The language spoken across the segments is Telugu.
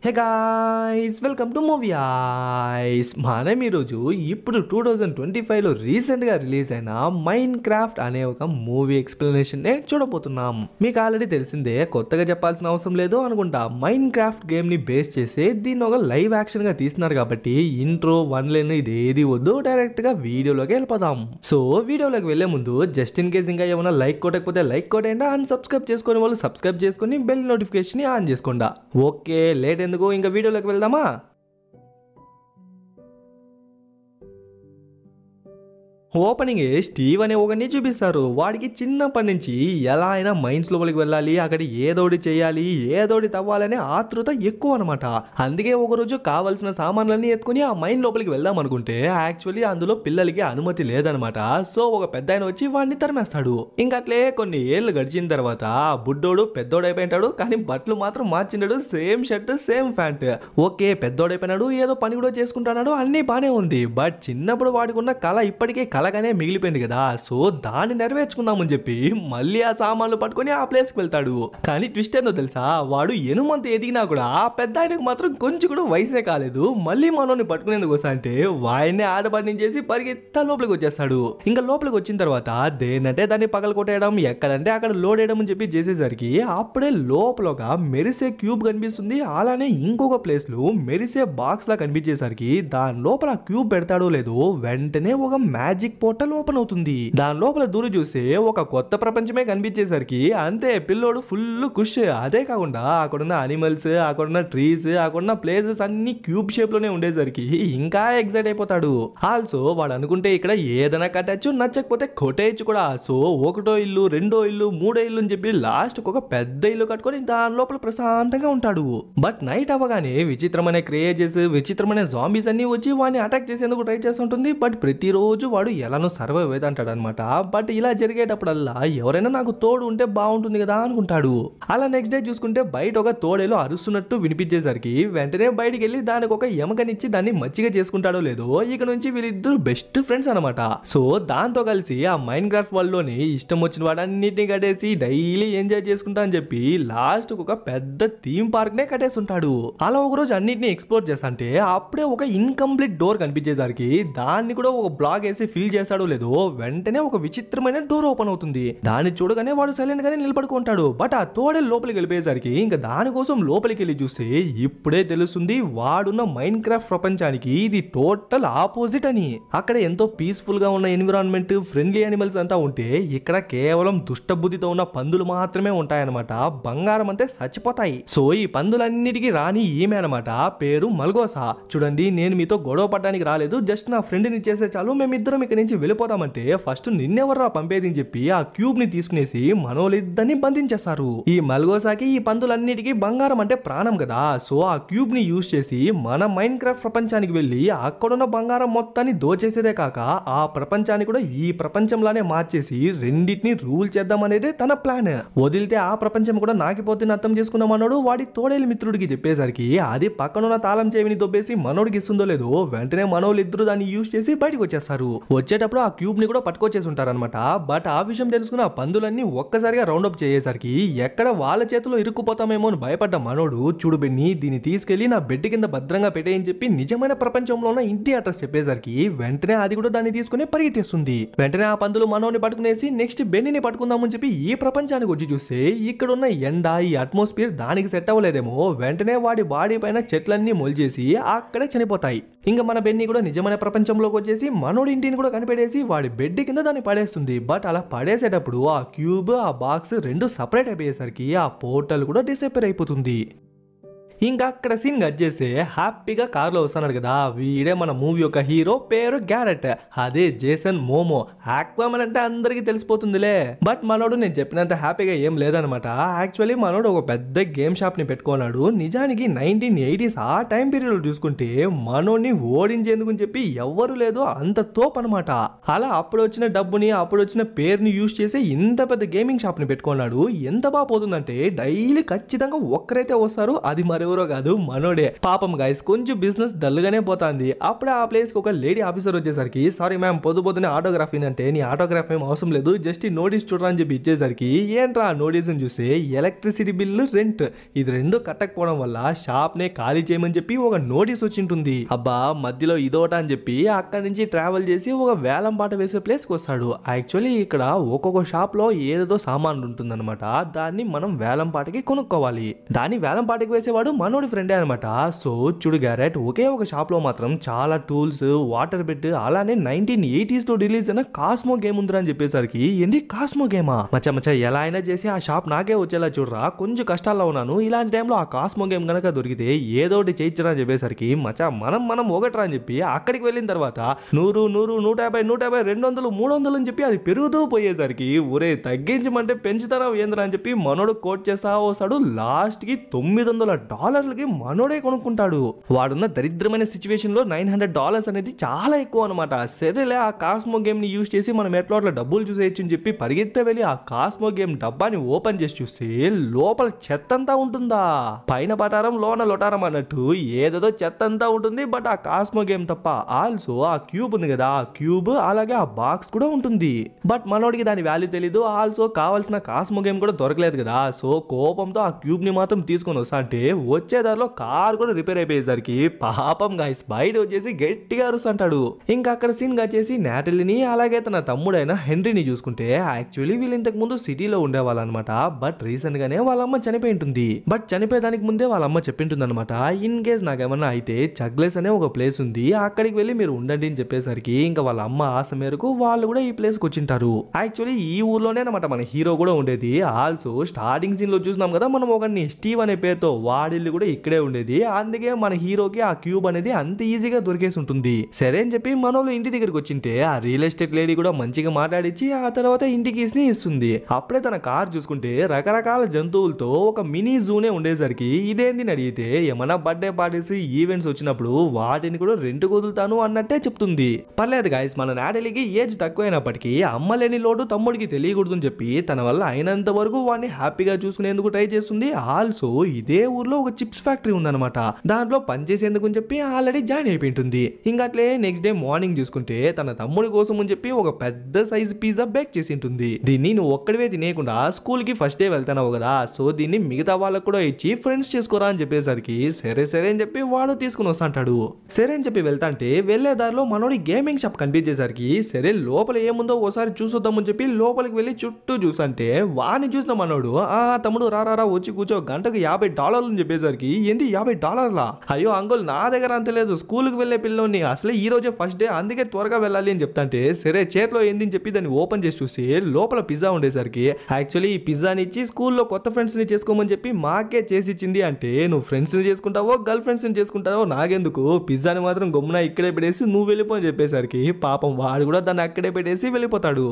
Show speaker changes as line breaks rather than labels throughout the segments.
Hey guys welcome to movie ice. మనం ఈరోజు ఇప్పుడు 2025లో రీసెంట్గా రిలీజ్ అయిన మైన్ క్రాఫ్ట్ అనే ఒక మూవీ ఎక్స్ప్లెనేషన్ చూడబోతున్నాం. మీకు ఆల్రెడీ తెలిసిందే, కొత్తగా చెప్పాల్సిన అవసరం లేదు అనుకుంటా. మైన్ క్రాఫ్ట్ గేమ్ని బేస్ చేసి దీన్ని ఒక లైవ్ యాక్షన్గా తీస్తున్నారు కాబట్టి ఇంట్రో వన్ లైన్ ఇది ఏది వద్దు, డైరెక్ట్గా వీడియోలోకి వెళ్ళిపోదాం. సో వీడియోలోకి వెళ్లే ముందు జస్ట్ ఇన్ కేస్ ఇంకా ఏమైనా లైక్ కొట్టకపోతే లైక్ కొట్టండి, అండ్ సబ్స్క్రైబ్ చేసుకునే వాళ్ళు సబ్స్క్రైబ్ చేసుకుని బెల్ నోటిఫికేషన్ ఆన్ చేసుకోండి. ఓకే, లేట్ ఎందుకు, ఇంకా వీడియోలోకి వెళ్దామా? ఓపెనింగ్ స్టీవ్ అనే ఒకరిని చూపిస్తారు. వాడికి చిన్నప్పటి నుంచి ఎలా అయినా మైన్స్ లోపలికి వెళ్ళాలి, అక్కడ ఏదోటి చేయాలి, ఏదోటి తవ్వాలనే ఆతృత ఎక్కువ అనమాట. అందుకే ఒకరోజు కావాల్సిన సామాన్లన్నీ ఎత్తుకుని ఆ మైన్ లోపలికి వెళ్దాం అనుకుంటే యాక్చువల్లీ అందులో పిల్లలకి అనుమతి లేదనమాట. సో ఒక పెద్ద ఆయన వచ్చి వాడిని తరిమేస్తాడు. ఇంకట్లే కొన్ని ఏళ్ళు గడిచిన తర్వాత బుడ్డోడు పెద్దోడైపోయింటాడు, కానీ బట్టలు మాత్రం మార్చిండాడు. Same shirt same pant. Okay, పెద్దోడైపోయినాడు, ఏదో పని కూడా చేసుకుంటున్నాడు, అన్నీ బానే ఉంది. బట్ చిన్నప్పుడు వాడికి ఉన్న కళ ఇప్పటికే కలగానే మిగిలిపోయింది కదా. సో దాన్ని నెరవేర్చుకుందామని చెప్పి మళ్ళీ ఆ సామాన్లు పట్టుకొని ఆ ప్లేస్ కి వెళ్తాడు. కానీ ట్విస్ట్ ఏందో తెలుసా, వాడు ఎనుమంత ఎదిగినా కూడా ఆ పెద్ద ఆయనకు మాత్రం కొంచెం కూడా వయసే కాలేదు. మళ్ళీ మనోని పట్టుకునేందుకు వస్తా అంటే వాడిని ఆడబడిచేసి పరిగెత్తా లోపలికి వచ్చేస్తాడు. ఇంకా లోపలికి వచ్చిన తర్వాత దేనంటే దాన్ని పగలు కొట్టేయడం, ఎక్కడంటే అక్కడ లోడ్ వేయడం అని చెప్పి చేసేసరికి అప్పుడే లోపల ఒక మెరిసే క్యూబ్ కనిపిస్తుంది. అలానే ఇంకొక ప్లేస్ లో మెరిసే బాక్స్ లా కనిపించేసరికి దాని లోపల క్యూబ్ పెడతాడో లేదో వెంటనే ఒక మ్యాజిక్ పోర్టల్ ఓపెన్ అవుతుంది. దాని లోపల దూరం చూస్తే ఒక కొత్త ప్రపంచమే కనిపించేసరికి అంతే, పిల్లోడు ఫుల్ ఖుష్. అదే కాకుండా అక్కడున్న అనిమల్స్, అక్కడున్న ట్రీస్, అక్కడున్న ప్లేసెస్ అన్ని క్యూబ్ షేప్ లోనే ఉండేసరికి ఇంకా ఎక్సైట్ అయిపోతాడు. ఆల్సో వాడు అనుకుంటే ఇక్కడ ఏదైనా కట్టచ్చు, నచ్చకపోతే కొట్టేయచ్చు కూడా. సో ఒకటో ఇల్లు, రెండో ఇల్లు, మూడో ఇల్లు అని చెప్పి లాస్ట్ ఒక పెద్ద ఇల్లు కట్టుకొని దాని లోపల ప్రశాంతంగా ఉంటాడు. బట్ నైట్ అవ్వగానే విచిత్రమైన క్రియేజెస్, విచిత్రమైన జాంబీస్ అన్ని వచ్చి వాడిని అటాక్ చేసేందుకు ట్రై చేస్తుంటుంది. బట్ ప్రతిరోజు వాడు ఎలానో సర్వైవ్ అవుతాంటాడు అనమాట. బట్ ఇలా జరిగేటప్పుడల్లా ఎవరైనా నాకు తోడు ఉంటే బాగుంటుంది కదా అనుకుంటాడు. అలా నెక్స్ట్ డే చూసుకుంటే బయట ఒక తోడేలో అరుస్తున్నట్టు వినిపించేసరికి వెంటనే బయటికి వెళ్ళి దానికి ఒక ఎమకనిచ్చి దాన్ని మచ్చిగా చేసుకుంటాడో లేదో ఇక నుంచి వీళ్ళిద్దరు బెస్ట్ ఫ్రెండ్స్ అనమాట. సో దాంతో కలిసి ఆ మైన్ క్రాఫ్ట్ వరల్డ్ లోని ఇష్టం వచ్చిన వాడన్నిటిని కట్టేసి డైలీ ఎంజాయ్ చేసుకుంటా అని చెప్పి లాస్ట్ ఒక పెద్ద థీమ్ పార్క్ నే కట్టేస్తుంటాడు. అలా ఒక రోజు అన్నిటిని ఎక్స్ప్లోర్ చేస్తా అంటే అప్పుడే ఒక ఇన్కంప్లీట్ డోర్ కనిపించేసరికి దాన్ని కూడా ఒక బ్లాక్ వేసి ఫిల్ చేస్తాడో లేదో వెంటనే ఒక విచిత్రమైన డోర్ ఓపెన్ అవుతుంది. దాన్ని చూడగానే వాడు సైలెంట్ గానే నిలబడుకుంటాడు. బట్ ఆ తోడే లోపలికి వెళ్ళిపోయేసరికి ఇంకా దానికోసం లోపలికి వెళ్ళి చూస్తే ఇప్పుడే తెలుస్తుంది వాడున్న మైన్ క్రాఫ్ట్ ప్రపంచానికి ఇది టోటల్ ఆపోజిట్ అని. అక్కడ ఎంతో పీస్ఫుల్ గా ఉన్న ఎన్విరాన్మెంట్, ఫ్రెండ్లీ యానిమల్స్ అంతా ఉంటే ఇక్కడ కేవలం దుష్ట బుద్ధితో ఉన్న పందులు మాత్రమే ఉంటాయన్నమాట. బంగారం అంటే చచ్చిపోతాయి. సో ఈ పందులన్నిటికీ రాని ఈమె అనమాట, పేరు మల్గోసా. చూడండి, నేను మీతో గొడవ పడడానికి రాలేదు, జస్ట్ నా ఫ్రెండ్ ని చేసే చాలు, మేమిద్దరం ఇక్కడ నుంచి వెళ్ళిపోతామంటే ఫస్ట్ నిన్నెవర్రా పంపేది అని చెప్పి ఆ క్యూబ్ ని తీసుకునేసి మనోలిద్దరిని బంధించేస్తారు. ఈ మల్గోసాకి ఈ పందులన్నిటికీ బంగారం అంటే ప్రాణం కదా. సో ఆ క్యూబ్ ని యూజ్ చేసి మన మైన్ క్రాఫ్ట్ ప్రపంచానికి వెళ్ళి అక్కడున్న బంగారం మొత్తాన్ని దోచేసేదే కాక ఆ ప్రపంచాన్ని కూడా ఈ ప్రపంచంలానే మార్చేసి రెండింటిని రూల్ చేద్దాం అనేదే తన ప్లాన్. వదిలితే ఆ ప్రపంచం కూడా నాకిపోతుంది అర్థం చేసుకున్న మనోడు వాడి తోడేలి మిత్రుడికి చెప్పేసరికి అది పక్కనున్న తాళం చెవిని దొబ్బేసి మనోడికి ఇస్తుందో లేదో వెంటనే మనోళ్ళిద్దరు దాన్ని యూజ్ చేసి బయటకు వచ్చేస్తారు. వచ్చేటప్పుడు ఆ క్యూబ్ ని కూడా పట్టుకొచ్చేసి ఉంటారనమాట. బట్ ఆ విషయం తెలుసుకున్న ఆ పందులన్నీ ఒక్కసారిగా రౌండప్ చేసేసరికి ఎక్కడ వాళ్ళ చేతిలో ఇరుక్కుపోతామేమో అని భయపడ్డ మనోడు, చూడు బెన్ని, దీన్ని తీసుకెళ్లి నా బెడ్ కింద భద్రంగా పెట్టేయని చెప్పి నిజమైన ప్రపంచంలో ఉన్న ఇంటి అడ్రస్ చెప్పేసరికి వెంటనే అది కూడా దాన్ని తీసుకుని పరిగెత్తేస్తుంది. వెంటనే ఆ పందులు మనోని పట్టుకునేసి నెక్స్ట్ బెన్నిని పట్టుకుందామని చెప్పి ఈ ప్రపంచానికి వచ్చి చూస్తే ఇక్కడ ఉన్న ఎండ, ఈ అట్మాస్ఫియర్ దానికి సెట్ అవ్వలేదేమో. వెంటనే వాడి బాడీ పైన చెట్లన్నీ మొలిచేసి అక్కడే చనిపోతాయి. ఇంకా మన బెన్ని కూడా నిజమైన ప్రపంచంలోకి వచ్చేసి మనోడి ఇంటిని కూడా కనిపెట్టేసి వాడి బెడ్ కింద దాన్ని పడేస్తుంది. బట్ అలా పడేసేటప్పుడు ఆ క్యూబ్, ఆ బాక్స్ రెండు సపరేట్ అయిపోయేసరికి ఆ పోర్టల్ కూడా డిసప్పేర్ అయిపోతుంది. ఇంకా అక్కడ సీన్ కట్ చేస్తే హ్యాపీగా కార్లో వస్తున్నాడు కదా, వీడే మన మూవీ యొక్క హీరో, పేరు గ్యారెట్. అదే జేసన్ మోమో. ఆక్వామన్ అంటే అందరికీ తెలిసిపోతుందిలే. బట్ మనోడు నేను చెప్పినంత హ్యాపీగా ఏం లేదనమాట. యాక్చువల్లీ మనోడు ఒక పెద్ద గేమ్ షాప్ ని పెట్టుకున్నాడు. నిజానికి 1980s ఆ టైం పీరియడ్ చూసుకుంటే మనోడిని ఓడించేందుకు చెప్పి ఎవ్వరు లేదు, అంత తోపు అనమాట. అలా అప్పుడు వచ్చిన డబ్బుని, అప్పుడు వచ్చిన పేరుని యూజ్ చేసి ఇంత పెద్ద గేమింగ్ షాప్ ని పెట్టుకున్నాడు. ఎంత బాగా పోతుందంటే డైలీ ఖచ్చితంగా ఒక్కరైతే వస్తారు, అది మరి ఎవరో కాదు మనోడే. పాపం గైస్ కొంచెం బిజినెస్ డల్గానే పోతాంది. అప్పుడే ఆ ప్లేస్ కి ఒక లేడీ ఆఫీసర్ వచ్చేసరికి, సారీ మ్యామ్ పొద్దునే ఆటోగ్రాఫ్ అంటే నీ ఆటోగ్రాఫ్ ఏం అవసరం లేదు, జస్ట్ ఈ నోటీస్ చూడరా అని చెప్పి ఇచ్చేసరికి, ఏంట్రా ఆ నోటీస్ చూస్తే ఎలక్ట్రిసిటీ బిల్లు, రెంట్ ఇది రెండు కట్టకపోవడం వల్ల షాప్ నే ఖాళీ చేయమని చెప్పి ఒక నోటీస్ వచ్చింటుంది. అబ్బా మధ్యలో ఇదోట అని చెప్పి అక్కడి నుంచి ట్రావెల్ చేసి ఒక వేలం పాట వేసే ప్లేస్ కి వస్తాడు. యాక్చువల్లీ ఇక్కడ ఒక్కొక్క షాప్ లో ఏదో సామాన్లు ఉంటుందన్నమాట. దాన్ని మనం వేలం పాటకి కొనుక్కోవాలి. దాన్ని వేలం పాటకి వేసేవాడు మనోడి ఫ్రెండే అనమాట. సో చూడు గ్యారెట్, ఒకే ఒక షాప్ లో మాత్రం చాలా టూల్స్, వాటర్ బెడ్, అలానే 1980s లో రిలీజ్ అయిన కాస్మో గేమ్ ఉందిరా అని చెప్పేసరికి, ఏంది కాస్మో గేమా మచ్చ ఎలా అయినా చేసి ఆ షాప్ నాకే వచ్చేలా చూడరా, కొంచెం కష్టాల్లో ఉన్నాను, ఇలాంటి టైంలో ఆ కాస్మో గేమ్ కనుక దొరికితే ఏదో ఒకటి చేయించరా అని చెప్పేసరికి, మనం ఒకటరా అని చెప్పి అక్కడికి వెళ్ళిన తర్వాత 100, 150, 200, 300 అని చెప్పి అది పెరుగుతూ పోయేసరికి, ఒరే తగ్గించమంటే పెంచుతారా ఏంద్రా అని చెప్పి మనోడు కోట్ చేస్తా వస్తాడు. లాస్ట్ కి $900 మనోడే కొనుక్కుంటాడు. వాడున్న దరిద్రమైన సిచ్యువేషన్ లో $900 అనేది చాలా ఎక్కువ అనమాట. సరేలే ఆ కాస్మో గేమ్ ని యూజ్ చేసి మనం ఎట్లా అట్లా డబ్బులు చూసేయచ్చు అని చెప్పి పరిగెత్తే వెళ్ళి ఆ కాస్మో గేమ్ డబ్బాని ఓపెన్ చేసి చూస్తే లోపల చెత్త అంతా ఉంటుందా. పైన పటారం లోన లొటారం అన్నట్టు ఏదేదో చెత్త అంతా ఉంటుంది. బట్ ఆ కాస్మో గేమ్ తప్ప ఆల్సో ఆ క్యూబ్ ఉంది కదా, ఆ క్యూబ్ అలాగే ఆ బాక్స్ కూడా ఉంటుంది. బట్ మనోడికి దాని వాల్యూ తెలీదు. ఆల్సో కావాల్సిన కాస్మో గేమ్ కూడా దొరకలేదు కదా. సో కోపంతో ఆ క్యూబ్ ని మాత్రం తీసుకొని వస్తా అంటే వచ్చేదారిలో కార్ కూడా రిపేర్ అయిపోయేసరికి పాపం గైస్ బయట వచ్చేసి గట్టిగా అరుస్తుంటాడు. ఇంకా అక్కడ సీన్ గా చేసి నాటలీని అలాగే తన తమ్ముడైన హెన్రీని చూసుకుంటే, యాక్చువల్లీ వీళ్ళు ఇంతకు ముందు సిటీలో ఉండేవాళ్ళు అనమాట. బట్ రీసెంట్ గానే వాళ్ళ అమ్మ చనిపోయి ఉంటుంది. బట్ చనిపోయేదానికి ముందే వాళ్ళ అమ్మ చెప్పింటుంది అనమాట, ఇన్ కేస్ నాకేమన్నా అయితే చగ్లెస్ అనే ఒక ప్లేస్ ఉంది, అక్కడికి వెళ్ళి మీరు ఉండండి అని చెప్పేసరికి, ఇంకా వాళ్ళ అమ్మ ఆశ మేరకు వాళ్ళు కూడా ఈ ప్లేస్ కి వచ్చింటారు. యాక్చువల్లీ ఈ ఊర్లోనే అనమాట మన హీరో కూడా ఉండేది. ఆల్సో స్టార్టింగ్ సీన్ లో చూసినాం కదా మనం ఒకరిని స్టీవ్ అనే పేరుతో, వాడిల్లు కూడా ఇక్కడే ఉండేది. అందుకే మన హీరోకి ఆ క్యూబ్ అనేది అంత ఈజీగా దొరికేసి ఉంటుంది. సరే అని చెప్పి మనోళ్ళు ఇంటి దగ్గరికి వచ్చింటే ఆ రియల్ ఎస్టేట్ లేడీ కూడా మంచిగా మాట్లాడించి ఆ తర్వాత ఇంటి కీస్ ని ఇస్తుంది. అప్పుడే తన కార్ చూసుకుంటే రకరకాల జంతువులతో ఒక మినీ జూనే ఉండేసరికి, ఇదేంది అడిగితే ఏమన్నా బర్త్డే పార్టీస్, ఈవెంట్స్ వచ్చినప్పుడు వాటిని కూడా రెంట్ కుదులుతాను అన్నట్టే చెప్తుంది. పర్లేదు గాయస్, మన నాటలీకి ఏజ్ తక్కువైనప్పటికీ అమ్మలేని లోటు తమ్ముడికి తెలియకూడదు అని చెప్పి తన వల్ల అయినంత వరకు వాడిని హ్యాపీగా చూసుకునేందుకు ట్రై చేస్తుంది. ఆల్సో ఇదే ఊర్లో ఒక చిప్స్ ఫ్యాక్టరీ ఉందన్నమాట. దాంట్లో పనిచేసేందుకు అని చెప్పి ఆల్రెడీ జాయిన్ అయిపోయింటుంది. ఇంకా అట్లే నెక్స్ట్ డే మార్నింగ్ చూసుకుంటే తన తమ్ముడి కోసం అని చెప్పి ఒక పెద్ద సైజ్ పిజ్జా బేక్ చేసి ఉంటుంది. దీన్ని నువ్వు ఒక్కడివే తినేయకుండా స్కూల్ కి ఫస్ట్ డే వెళ్తావు కదా, సో దీన్ని మిగతా వాళ్ళకు కూడా ఇచ్చి ఫ్రెండ్స్ చేసుకోరా అని చెప్పేసరికి, సరే అని చెప్పి వాడు తీసుకుని వస్తాంటాడు. సరే అని చెప్పి వెళ్తాంటే వెళ్లే దారిలో మనోడి గేమింగ్ షాప్ కనిపించేసరికి, సరే లోపల ఏముందో ఓసారి చూసొద్దామని చెప్పి లోపలికి వెళ్ళి చుట్టూ చూసంటే వాడిని చూసిన మనోడు, ఆ తమ్ముడు రా వచ్చి కూర్చో, గంటకు $50 అని చెప్పేసరికి, ఏంది $50? అయ్యో అంకుల్ నా దగ్గర అంత లేదు, స్కూల్ కి వెళ్లే పిల్లోని, అసలే ఈ రోజే ఫస్ట్ డే, అందుకే త్వరగా వెళ్ళాలి అని చెప్తాంటే, సరే చేతిలో ఏంది అని చెప్పి దాన్ని ఓపెన్ చేసి చూసి లోపల పిజ్జా ఉండేసరికి, యాక్చువల్లీ ఈ పిజ్జాని ఇచ్చి స్కూల్లో కొత్త ఫ్రెండ్స్ ని చేసుకోమని చెప్పి మాకే చేసి ఇచ్చింది అంటే, నువ్వు ఫ్రెండ్స్ ని చేసుకుంటావో గర్ల్ ఫ్రెండ్స్ ని చేసుకుంటావో నాకెందుకు, పిజ్జాని మాత్రం గమ్మున ఇక్కడే పెట్టేసి నువ్వు వెళ్ళిపో అని చెప్పేసరికి పాపం వాడు కూడా దాన్ని అక్కడే పెట్టేసి వెళ్ళిపోతాడు.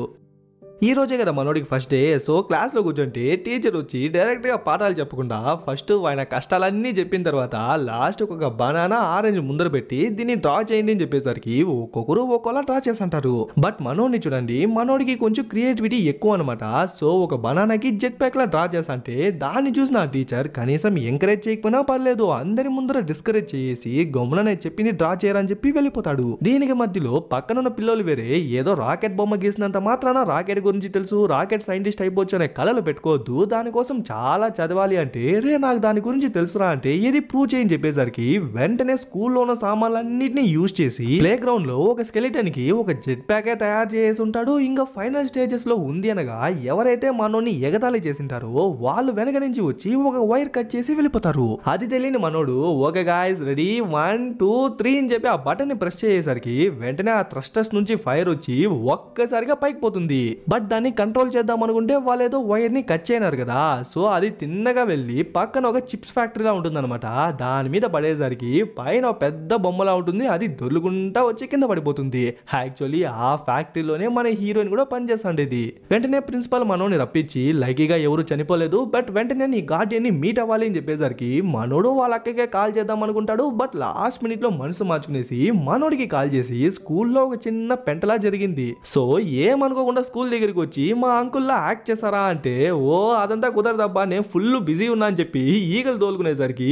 ఈ రోజే కదా మనోడికి ఫస్ట్ డే. సో క్లాస్లో కూర్చుంటే టీచర్ వచ్చి డైరెక్ట్గా పాఠాలు చెప్పకుండా ఫస్ట్ ఆయన కష్టాలన్నీ చెప్పిన తర్వాత లాస్ట్ ఒక బనానా, ఆరెంజ్ ముందర పెట్టి దీన్ని డ్రా చేయండి అని చెప్పేసరికి ఒక్కొక్కరు ఒక్కోలా డ్రా చేస్తుంటారు. బట్ మనోడిని చూడండి, మనోడికి కొంచెం క్రియేటివిటీ ఎక్కువ అనమాట. సో ఒక బనానాకి జెట్ ప్యాక్ లా డ్రా చేస్తుంటే దాన్ని చూసిన టీచర్ కనీసం ఎంకరేజ్ చేయకపోయినా పర్లేదు, అందరి ముందర డిస్కరేజ్ చేసి గమ్మున చెప్పింది డ్రా చేయరని చెప్పి వెళ్ళిపోతాడు. దీనికి మధ్యలో పక్కనున్న పిల్లలు వేరే ఏదో రాకెట్ బొమ్మ గీసినంత మాత్రాన రాకెట్ గురించి తెలుసు, రాకెట్ సైంటిస్ట్ అయిపోవచ్చు అనే కళలు పెట్టుకోవద్దు, దానికోసం చాలా చదవాలి అంటే, రే నాకు దాని గురించి తెలుసురా అంటే ఏది ప్రూవ్ చేయని చెప్పేసరికి వెంటనే స్కూల్లో ఉన్న సామాన్లన్నింటినీ యూజ్ చేసి ప్లే గ్రౌండ్ లో ఒక స్కెలిటన్ కి ఒక జెట్ ప్యాకే తయారు చేసి ఉంటాడు. ఇంకా ఫైనల్ స్టేజెస్ లో ఉంది అనగా ఎవరైతే మనోని ఎగతాళి చేసింటారో వాళ్ళు వెనక నుంచి వచ్చి ఒక వైర్ కట్ చేసి వెళ్ళిపోతారు. అది తెలియని మనోడు ఓకే గాయ్స్ రెడీ 1 2 3 అని చెప్పి ఆ బటన్ ని ప్రెస్ చేసేసరికి వెంటనే ఆ థ్రస్టర్స్ నుంచి ఫైర్ వచ్చి ఒక్కసారిగా పైకి పోతుంది. బట్ దాన్ని కంట్రోల్ చేద్దాం అనుకుంటే వాళ్ళు ఏదో వైర్ ని కట్ చేయనారు కదా, సో అది తిన్నగా వెళ్ళి పక్కన ఒక చిప్స్ ఫ్యాక్టరీలా ఉంటుంది అనమాట. దాని మీద పడేసరికి పైన పెద్ద బొమ్మలా ఉంటుంది, అది దొర్లుకుంటా వచ్చి కింద పడిపోతుంది. యాక్చువల్లీ ఆ ఫ్యాక్టరీలోనే మన హీరోయిన్ కూడా పనిచేస్తుండేది. వెంటనే ప్రిన్సిపల్ మనోని రప్పించి లైకీగా ఎవరు చనిపోలేదు, బట్ వెంటనే నీ గార్డియన్ ని మీట్ అవ్వాలి అని చెప్పేసరికి మనోడు వాళ్ళ అక్కకే కాల్ చేద్దాం అనుకుంటాడు. బట్ లాస్ట్ మినిట్ లో మనసు మార్చుకునేసి మనోడికి కాల్ చేసి స్కూల్లో ఒక చిన్న పెంటలా జరిగింది, సో ఏమనుకోకుండా స్కూల్ దగ్గరికి దగ్గరికి వచ్చి మా అంకుల్లా యాక్ట్ చేస్తారా అంటే ఓ అదంతా కుదరదబ్బా నేను ఫుల్ బిజీ ఉన్నా అని చెప్పి ఈగలు తోలుకునేసరికి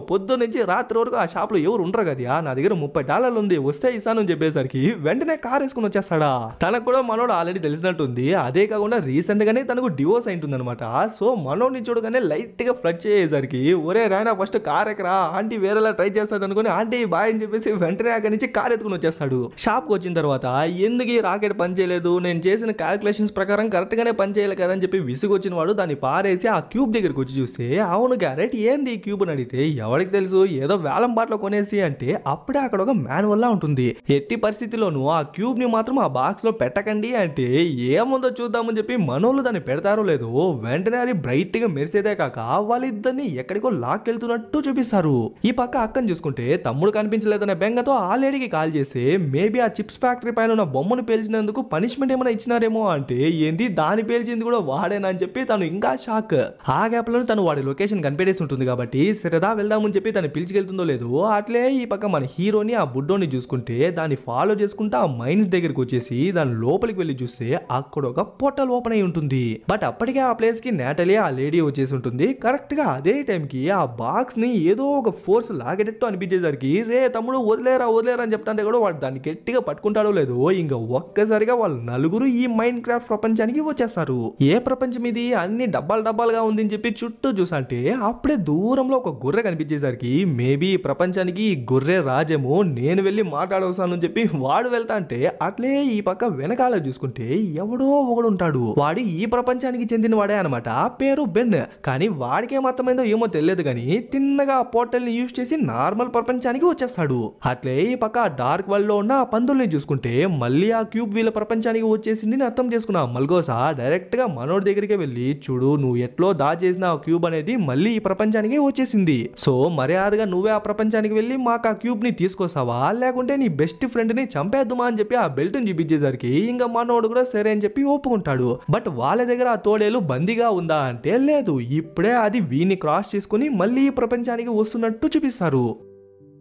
పొద్దు నుంచి రాత్రి వరకు ఆ షాప్ లో ఎవరు ఉండరు కదా నా దగ్గర $30 ఉంది వస్తే ఇస్తాను అని చెప్పేసరికి వెంటనే కార్ వేసుకుని వచ్చేస్తాడా. తనకు కూడా మనోడు ఆల్రెడీ తెలిసినట్టుంది. అదే కాకుండా రీసెంట్ గానే తనకు డివోర్స్ అయింటుంది అనమాట. సో మనోడిని చూడగానే లైట్ గా ఫ్లడ్ చేసేసరికి ఒరే రాయనా ఫస్ట్ కార్ ఎక్కరా ఆంటీ వేరేలా ట్రై చేస్తాడు అనుకుని ఆంటీ బాయ్ అని చెప్పేసి వెంటనే అక్కడి నుంచి కార్ ఎత్తుకుని వచ్చేస్తాడు. షాప్ కు వచ్చిన తర్వాత ఎందుకు ఈ రాకెట్ పని చేయలేదు నేను చేసిన క్యాలిక్యులేషన్స్ ప్రకారం కరెక్ట్ గానే పని చేయాలి కదా అని చెప్పి విసుగు వచ్చిన వాడు దాన్ని పారేసి ఆ క్యూబ్ దగ్గరికి వచ్చి చూస్తే అవును గ్యారెట్ ఏంది ఈ క్యూబ్ అని అడిగితే ఎవరికి తెలుసు ఏదో వేలం పాటలో కొనేసి అంటే అప్పుడే అక్కడ ఒక మాన్యువల్ లా ఉంటుంది. ఎట్టి పరిస్థితిలోనూ ఆ క్యూబ్ ని మాత్రం ఆ బాక్స్ లో పెట్టకండి అంటే ఏముందో చూద్దామని చెప్పి మనోళ్ళు దాన్ని పెడతారో లేదో వెంటనే అది బ్రైట్ గా మెరిసేదే కాక వాళ్ళిద్దరిని ఎక్కడికో లాక్కెళ్తున్నట్టు చూపిస్తారు. ఈ పక్క అక్కని చూసుకుంటే తమ్ముడు కనిపించలేదనే బెంగతో ఆ లేడీకి కాల్ చేసి మేబీ ఆ చిప్స్ ఫ్యాక్టరీ పైన ఉన్న బొమ్మను పేల్చినందుకు పనిష్మెంట్ ఏమైనా ఇచ్చినారేమో అంటే ఏంది దాన్ని పేల్చింది కూడా వాడేనా అని చెప్పి తను ఇంకా షాక్. ఆ గ్యాప్ లో తను వాడి లొకేషన్ కనిపెట్టేసి ఉంటుంది కాబట్టి సరదా వెళ్దామని చెప్పి తను పిలిచికెళ్తుందో లేదో అట్లే ఈ పక్క మన హీరోని ఆ బుడ్డోని చూసుకుంటే దాన్ని ఫాలో చేసుకుంటా ఆ మైన్స్ దగ్గరికి వచ్చేసి దాని లోపలికి వెళ్ళి చూస్తే అక్కడ ఒక పోర్టల్ ఓపెన్ అయి ఉంటుంది. బట్ అప్పటికే ఆ ప్లేస్ కి నేటలీ ఆ లేడీ వచ్చేసి ఉంటుంది. కరెక్ట్ గా అదే టైం కి ఆ బాక్స్ ని ఏదో ఒక ఫోర్స్ లాగేటట్టు అనిపించేసరికి రే తమ్ముడు వదిలేరా వదిలేరా అని చెప్తాంటే కూడా వాడు దాన్ని గట్టిగా పట్టుకుంటాడో లేదో ఇంకా ఒక్కసారిగా వాళ్ళు నలుగురు ఈ మైండ్ క్రాఫ్ట్ ప్రపంచానికి వచ్చేస్తారు. ఏ ప్రపంచం ఇది అన్ని డబ్బాలుగా ఉంది అని చెప్పి చుట్టూ చూసంటే అప్పుడే దూరంలో ఒక గొర్రె కనిపించేసరికి మేబీ ఈ ప్రపంచానికి ఈ గొర్రె రాజేమో నేను వెళ్ళి మాట్లాడవసాను అని చెప్పి వాడు వెళ్తా అంటే అట్లే ఈ పక్క వెనకాల చూసుకుంటే ఎవడో ఒకడు ఉంటాడు. వాడు ఈ ప్రపంచానికి చెందిన వాడే అనమాట. పేరు బెన్. కానీ వాడికి ఏమర్థమైందో ఏమో తెలియదు కానీ తిన్నగా ఆ పోర్టల్ ని యూజ్ చేసి నార్మల్ ప్రపంచానికి వచ్చేస్తాడు. అట్లే ఈ పక్క డార్క్ వరల్డ్ లో ఉన్న ఆ పందుల్ని చూసుకుంటే మళ్ళీ ఆ క్యూబ్ వీళ్ళ ప్రపంచానికి వచ్చేసింది అర్థం చేసుకున్నా మల్గోసా డైరెక్ట్ గా మనోడి దగ్గరికి వెళ్ళి చూడు నువ్వు ఎట్లో దాచేసిన ఆ క్యూబ్ అనేది మళ్ళీ ఈ ప్రపంచానికి వచ్చేసింది. సో మర్యాదగా నువ్వే ఆ ప్రపంచానికి వెళ్ళి మాకు ఆ క్యూబ్ ని తీసుకొస్తావా లేకుంటే నీ బెస్ట్ ఫ్రెండ్ ని చంపేద్దుమా అని చెప్పి ఆ బెల్ట్ ని చూపించేసరికి ఇంకా మనోడు కూడా సరే అని చెప్పి ఒప్పుకుంటాడు. బట్ వాళ్ళ దగ్గర ఆ తోడేలు బందీగా ఉందా అంటే లేదు ఇప్పుడే అది వీని క్రాస్ చేసుకుని మళ్ళీ ఈ ప్రపంచానికి వస్తున్నట్టు చూపిస్తారు.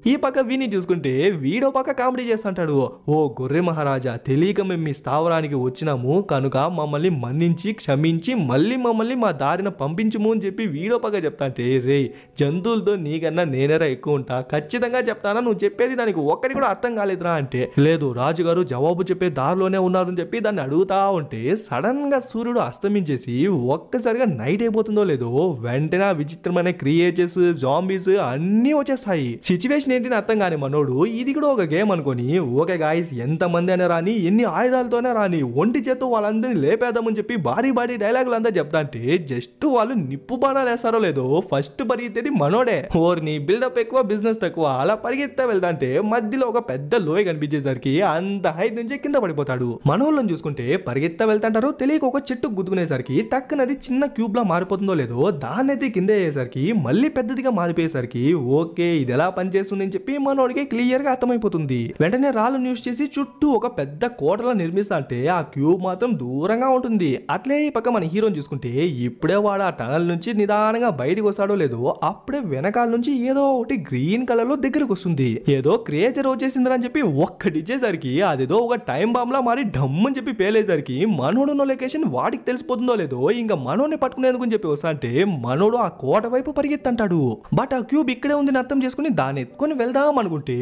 ఈ పక్క వీని చూసుకుంటే వీడో పక్క కామెడీ చేస్తుంటాడు. ఓ గొర్రె మహారాజా తెలియక మేము మీ స్థావరానికి వచ్చినాము కనుక మమ్మల్ని మన్నించి క్షమించి మళ్ళీ మమ్మల్ని మా దారిన పంపించుము అని చెప్పి వీడో పక్క చెప్తాంటే రే జంతువులతో నీకన్నా నేనేరా ఎక్కువ ఉంటా ఖచ్చితంగా చెప్తానా నువ్వు చెప్పేది దానికి ఒక్కటి కూడా అర్థం కాలేదురా అంటే లేదు రాజుగారు జవాబు చెప్పే దారిలోనే ఉన్నారని చెప్పి దాన్ని అడుగుతా ఉంటే సడన్ గా సూర్యుడు అస్తమించేసి ఒక్కసారిగా నైట్ అయిపోతుందో లేదో వెంటనే విచిత్రమైన క్రియేచర్స్ జాంబీస్ అన్నీ వచ్చేస్తాయి. సిచ్యువేషన్ ఏంటిని అర్థం కాని మనోడు ఇది కూడా ఒక గేమ్ అనుకొని ఓకే గాయస్ ఎంత మంది అయినా రాని ఎన్ని ఆయుధాలతోనే రాని ఒంటి చేతు వాళ్ళందరినీ లేపేద్దామని చెప్పి భారీ డైలాగులు అంతా చెప్తా అంటే జస్ట్ వాళ్ళు నిప్పు బాణాలు వేస్తారో లేదో ఫస్ట్ పరిగెత్తేది మనోడే. ఓర్ని బిల్డప్ ఎక్కువ బిజినెస్ తక్కువ అలా పరిగెత్తా వెళ్తాంటే మధ్యలో ఒక పెద్ద లోయ కనిపించేసరికి అంత హైట్ నుంచి కింద పడిపోతాడు. మనోళ్ళని చూసుకుంటే పరిగెత్తా వెళ్తాంటారు తెలియక ఒక చెట్టు గుద్దుకునేసరికి టక్కునది చిన్న క్యూబ్ లా మారిపోతుందో లేదో దాన్నైతే కింద అయ్యేసరికి మళ్ళీ పెద్దదిగా మారిపోయేసరికి ఓకే ఇది ఎలా పనిచేస్తుంది అని చెప్పి మనోడికి క్లియర్ గా అర్థమైపోతుంది. వెంటనే రాళ్ళు యూస్ చేసి చుట్టూ ఒక పెద్ద కోటలా నిర్మిస్తా అంటే ఆ క్యూబ్ మాత్రం దూరంగా ఉంటుంది. అట్లే ఈ పక్క మన హీరోని చూసుకుంటే ఇప్పుడే వాడు ఆ టనల్ నుంచి నిదానంగా బయటకు వస్తాడో లేదో అప్పుడే వెనకాల నుంచి ఏదో ఒకటి గ్రీన్ కలర్ లో దగ్గరకు వస్తుంది. ఏదో క్రియేచర్ వచ్చేసిందని చెప్పి ఒక్కటిచ్చేసరికి అదేదో ఒక టైం బాంబ్ లా మారి డమ్ అని చెప్పి పేలేసరికి మనోడున్న లొకేషన్ వాడికి తెలిసిపోతుందో లేదో ఇంకా మనోడిని పట్టుకునేందుకు చెప్పి వస్తా అంటే మనోడు ఆ కోట వైపు పరిగెత్తంటాడు. బట్ ఆ క్యూబ్ ఇక్కడే ఉంది అర్థం చేసుకుని దాన్ని ఎత్తుకొని వెళ్దాం అనుకుంటే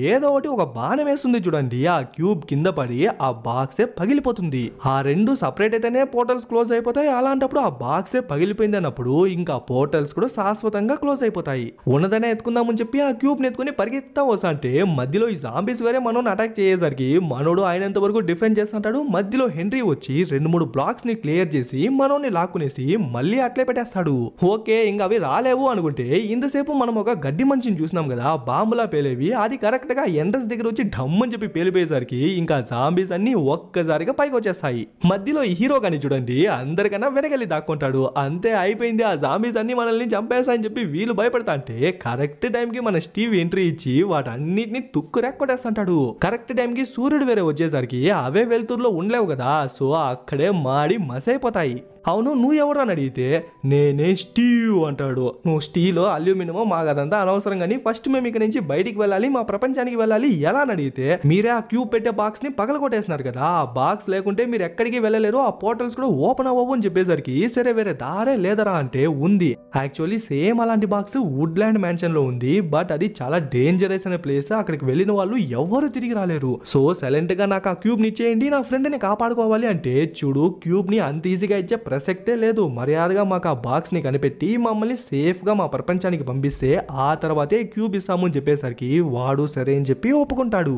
ఏదో ఒకటి ఒక బాణం వేస్తుంది చూడండి ఆ క్యూబ్ కింద పడి ఆ బాక్సే పగిలిపోతుంది. ఆ రెండు సపరేట్ అయితేనే పోర్టల్స్ క్లోజ్ అయిపోతాయి. అలాంటప్పుడు ఆ బాక్సే పగిలిపోయింది అన్నప్పుడు ఇంకా పోర్టల్స్ కూడా శాశ్వతంగా క్లోజ్ అయిపోతాయి. ఉన్నదనే ఎత్తుకుందామని చెప్పి ఆ క్యూబ్ నెత్తుకుని పరిగెత్తా వస్తా అంటే మధ్యలో ఈ జాంబీస్ వేరే మనోని అటాక్ చేసేసరికి మనోడు అయినంత వరకు డిఫెండ్ చేస్తుంటాడు. మధ్యలో హెన్రీ వచ్చి 2-3 బ్లాక్స్ ని క్లియర్ చేసి మనోని లాక్కునేసి మళ్ళీ అట్లే పెట్టేస్తాడు. ఓకే ఇంకా అవి రాలేవు అనుకుంటే ఇంతసేపు మనం ఒక గడ్డి మనిషిని చూసినాం కదా బాంబులా పేలేవి అది కరెక్ట్ గా ఎంట్రన్స్ దగ్గర వచ్చి ఢమ్ అని చెప్పి పేలిపోయేసరికి ఇంకా జాంబీస్ అన్ని ఒక్కసారిగా పైకి వచ్చేస్తాయి. మధ్యలో ఈ హీరో కానీ చూడండి అందరికన్నా వెనకెళ్ళి దాక్కుంటాడు. అంతే అయిపోయింది ఆ జాంబీస్ అన్ని మనల్ని చంపేస్తాయని చెప్పి వీళ్ళు భయపడతా అంటే కరెక్ట్ టైం కి మన స్టీవ్ ఎంట్రీ ఇచ్చి వాటన్నిటిని తుక్కు రెక్కొట్టేస్తాడు. కరెక్ట్ టైం కి సూర్యుడు వేరే వచ్చేసరికి అవే వెలుతురులో ఉండలేవు కదా సో అక్కడే మాడి మసైపోతాయి. అవును నువ్వు ఎవరు అని అడిగితే నేనే స్టీవ్ స్టీవ్ అంటాడు. నువ్వు స్టీల్ అల్యూమినియం మాకు అదంతా అనవసరం కానీ ఫస్ట్ మేము ఇక్కడ నుంచి బయటికి వెళ్ళాలి, మా ప్రపంచానికి వెళ్ళాలి ఎలా అని అడిగితే మీరే ఆ క్యూబ్ పెట్టే బాక్స్ ని పగలగొట్టేస్తున్నారు కదా, ఆ బాక్స్ లేకుంటే మీరు ఎక్కడికి వెళ్ళలేరు, ఆ పోర్టల్స్ కూడా ఓపెన్ అవ్వవు అని చెప్పేసరికి సరే వేరే దారే లేదరా అంటే ఉంది. యాక్చువల్లీ సేమ్ అలాంటి బాక్స్ వుడ్లాండ్ మ్యాన్షన్ లో ఉంది, బట్ అది చాలా డేంజరస్ అనే ప్లేస్, అక్కడికి వెళ్ళిన వాళ్ళు ఎవరు తిరిగి రాలేరు. సో సైలెంట్ గా నాకు ఆ క్యూబ్ ని ఇచ్చేయండి, నా ఫ్రెండ్ ని కాపాడుకోవాలి అంటే చూడు క్యూబ్ ని అంత ఈజీగా ఇచ్చే ప్రసక్తే లేదు, మర్యాదగా మాకు ఆ బాక్స్ ని కనిపెట్టి మమ్మల్ని సేఫ్ గా మా ప్రపంచానికి పంపిస్తే ఆ తర్వాతే క్యూబ్ ఇస్తాము అని చెప్పేసరికి వాడు సరే అని చెప్పి ఒప్పుకుంటాడు.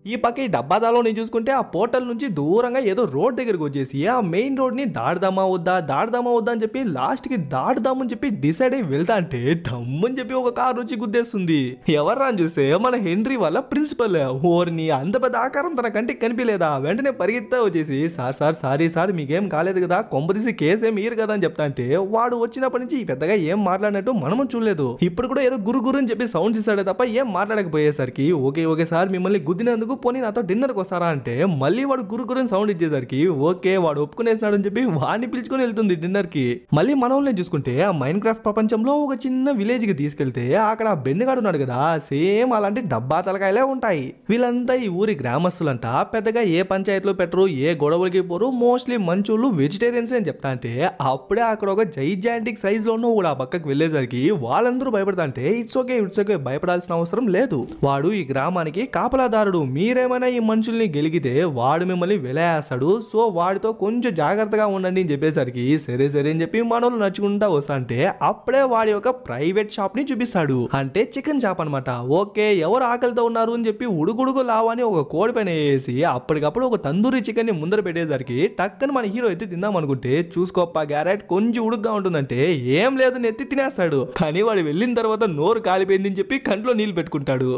ఈ పక్క ఈ డబ్బాదాలో నేను చూసుకుంటే ఆ పోర్టల్ నుంచి దూరంగా ఏదో రోడ్ దగ్గరకు వచ్చేసి ఆ మెయిన్ రోడ్ ని దాడదామా వద్దా అని చెప్పి లాస్ట్ కి దాటుదామని చెప్పి డిసైడ్ అయ్యి వెళ్తా అంటే దమ్మని చెప్పి ఒక కార్ వచ్చి గుద్దేస్తుంది. ఎవర్రా అని చూస్తే మన హెన్రీ వాళ్ళ ప్రిన్సిపల్. ఓర్ని అంత పెద్ద ఆకారం తన కంటికి కనిపించలేదా, వెంటనే పరిగెత్తా వచ్చేసి సారీ సార్ మీకేం కాలేదు కదా, కొంపదీసి కేసేం ఇయ్యరు కదా అని చెప్తా అంటే వాడు వచ్చినప్పటి నుంచి పెద్దగా ఏం మాట్లాడినట్టు మనము చూడలేదు, ఇప్పుడు కూడా ఏదో గురు అని చెప్పి సౌండ్స్ ఇస్తాడే తప్ప ఏం మాట్లాడకపోయేసరికి ఓకే సార్ మిమ్మల్ని గుద్దినందుకు పోనీ నాతో డిన్నర్కి వస్తారా అంటే మళ్ళీ వాడు గురుని సౌండ్ ఇచ్చేసరికి ఓకే వాడు ఒప్పుకునేసినాడు అని చెప్పి వాడిని పిలుచుకొని వెళ్తుంది డిన్నర్ కి. మళ్ళీ మనల్ని చూసుకుంటే ఆ మైన్ క్రాఫ్ట్ ప్రపంచంలో ఒక చిన్న విలేజ్ కి తీసుకెళ్తే అక్కడ బెన్నగాడు ఉన్నాడు కదా, సేమ్ అలాంటి డబ్బా తలకాయలే ఉంటాయి. వీళ్ళంతా ఈ ఊరి గ్రామస్తులంట, పెద్దగా ఏ పంచాయతీలో పెట్టరు, ఏ గొడవలకి పోరు, మోస్ట్లీ మంచోళ్ళు వెజిటేరియన్స్ అని చెప్తా అంటే అప్పుడే అక్కడ ఒక జైజాంటిక్ సైజ్ లో ఉన్న కూడా పక్కకు వెళ్ళేసరికి వాళ్ళందరూ భయపడతా అంటే ఇట్స్ ఓకే భయపడాల్సిన అవసరం లేదు, వాడు ఈ గ్రామానికి కాపలాదారుడు, మీరేమైనా ఈ మనుషుల్ని గెలిగితే వాడు మిమ్మల్ని వెలేస్తాడు, సో వాడితో కొంచెం జాగ్రత్తగా ఉండండి అని చెప్పేసరికి సరే అని చెప్పి మనోళ్ళు నడుచుకుంటా వస్తా అంటే అప్పుడే వాడి యొక్క ప్రైవేట్ షాప్ ని చూపిస్తాడు, అంటే చికెన్ షాప్ అనమాట. ఓకే ఎవరు ఆకలితో ఉన్నారు అని చెప్పి ఉడుగుడుగు లావని ఒక కోడి పైన వేసి అప్పటికప్పుడు ఒక తందూరి చికెన్ ని ముందర పెట్టేసరికి టక్కని మన హీరో ఎత్తి తిందాం అనుకుంటే చూసుకోప్ప గ్యారెట్ కొంచెం ఉడుగ్గా ఉంటుందంటే ఏం లేదు ఎత్తి తినేస్తాడు, కానీ వాడు వెళ్ళిన తర్వాత నోరు కాలిపోయిందని చెప్పి కంట్లో నీళ్ళు పెట్టుకుంటాడు.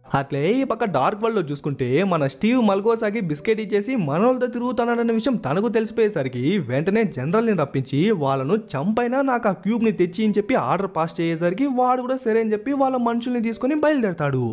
అట్లే ఈ పక్క డార్క్ వరల్డ్ లో చూసుకుంటే మన స్టీవ్ మల్గోసాకి బిస్కెట్ ఇచ్చేసి మనోళ్ళతో తిరుగుతున్నాడన్న విషయం తనకు తెలిసిపోయేసరికి వెంటనే జనరల్ ని రప్పించి వాళ్ళను చంపైనా నాకు ఆ క్యూబ్ ని తెచ్చి అని చెప్పి ఆర్డర్ పాస్ చేసేసరికి వాడు కూడా సరే అని చెప్పి వాళ్ళ మనుషుల్ని తీసుకొని బయలుదేరతాడు.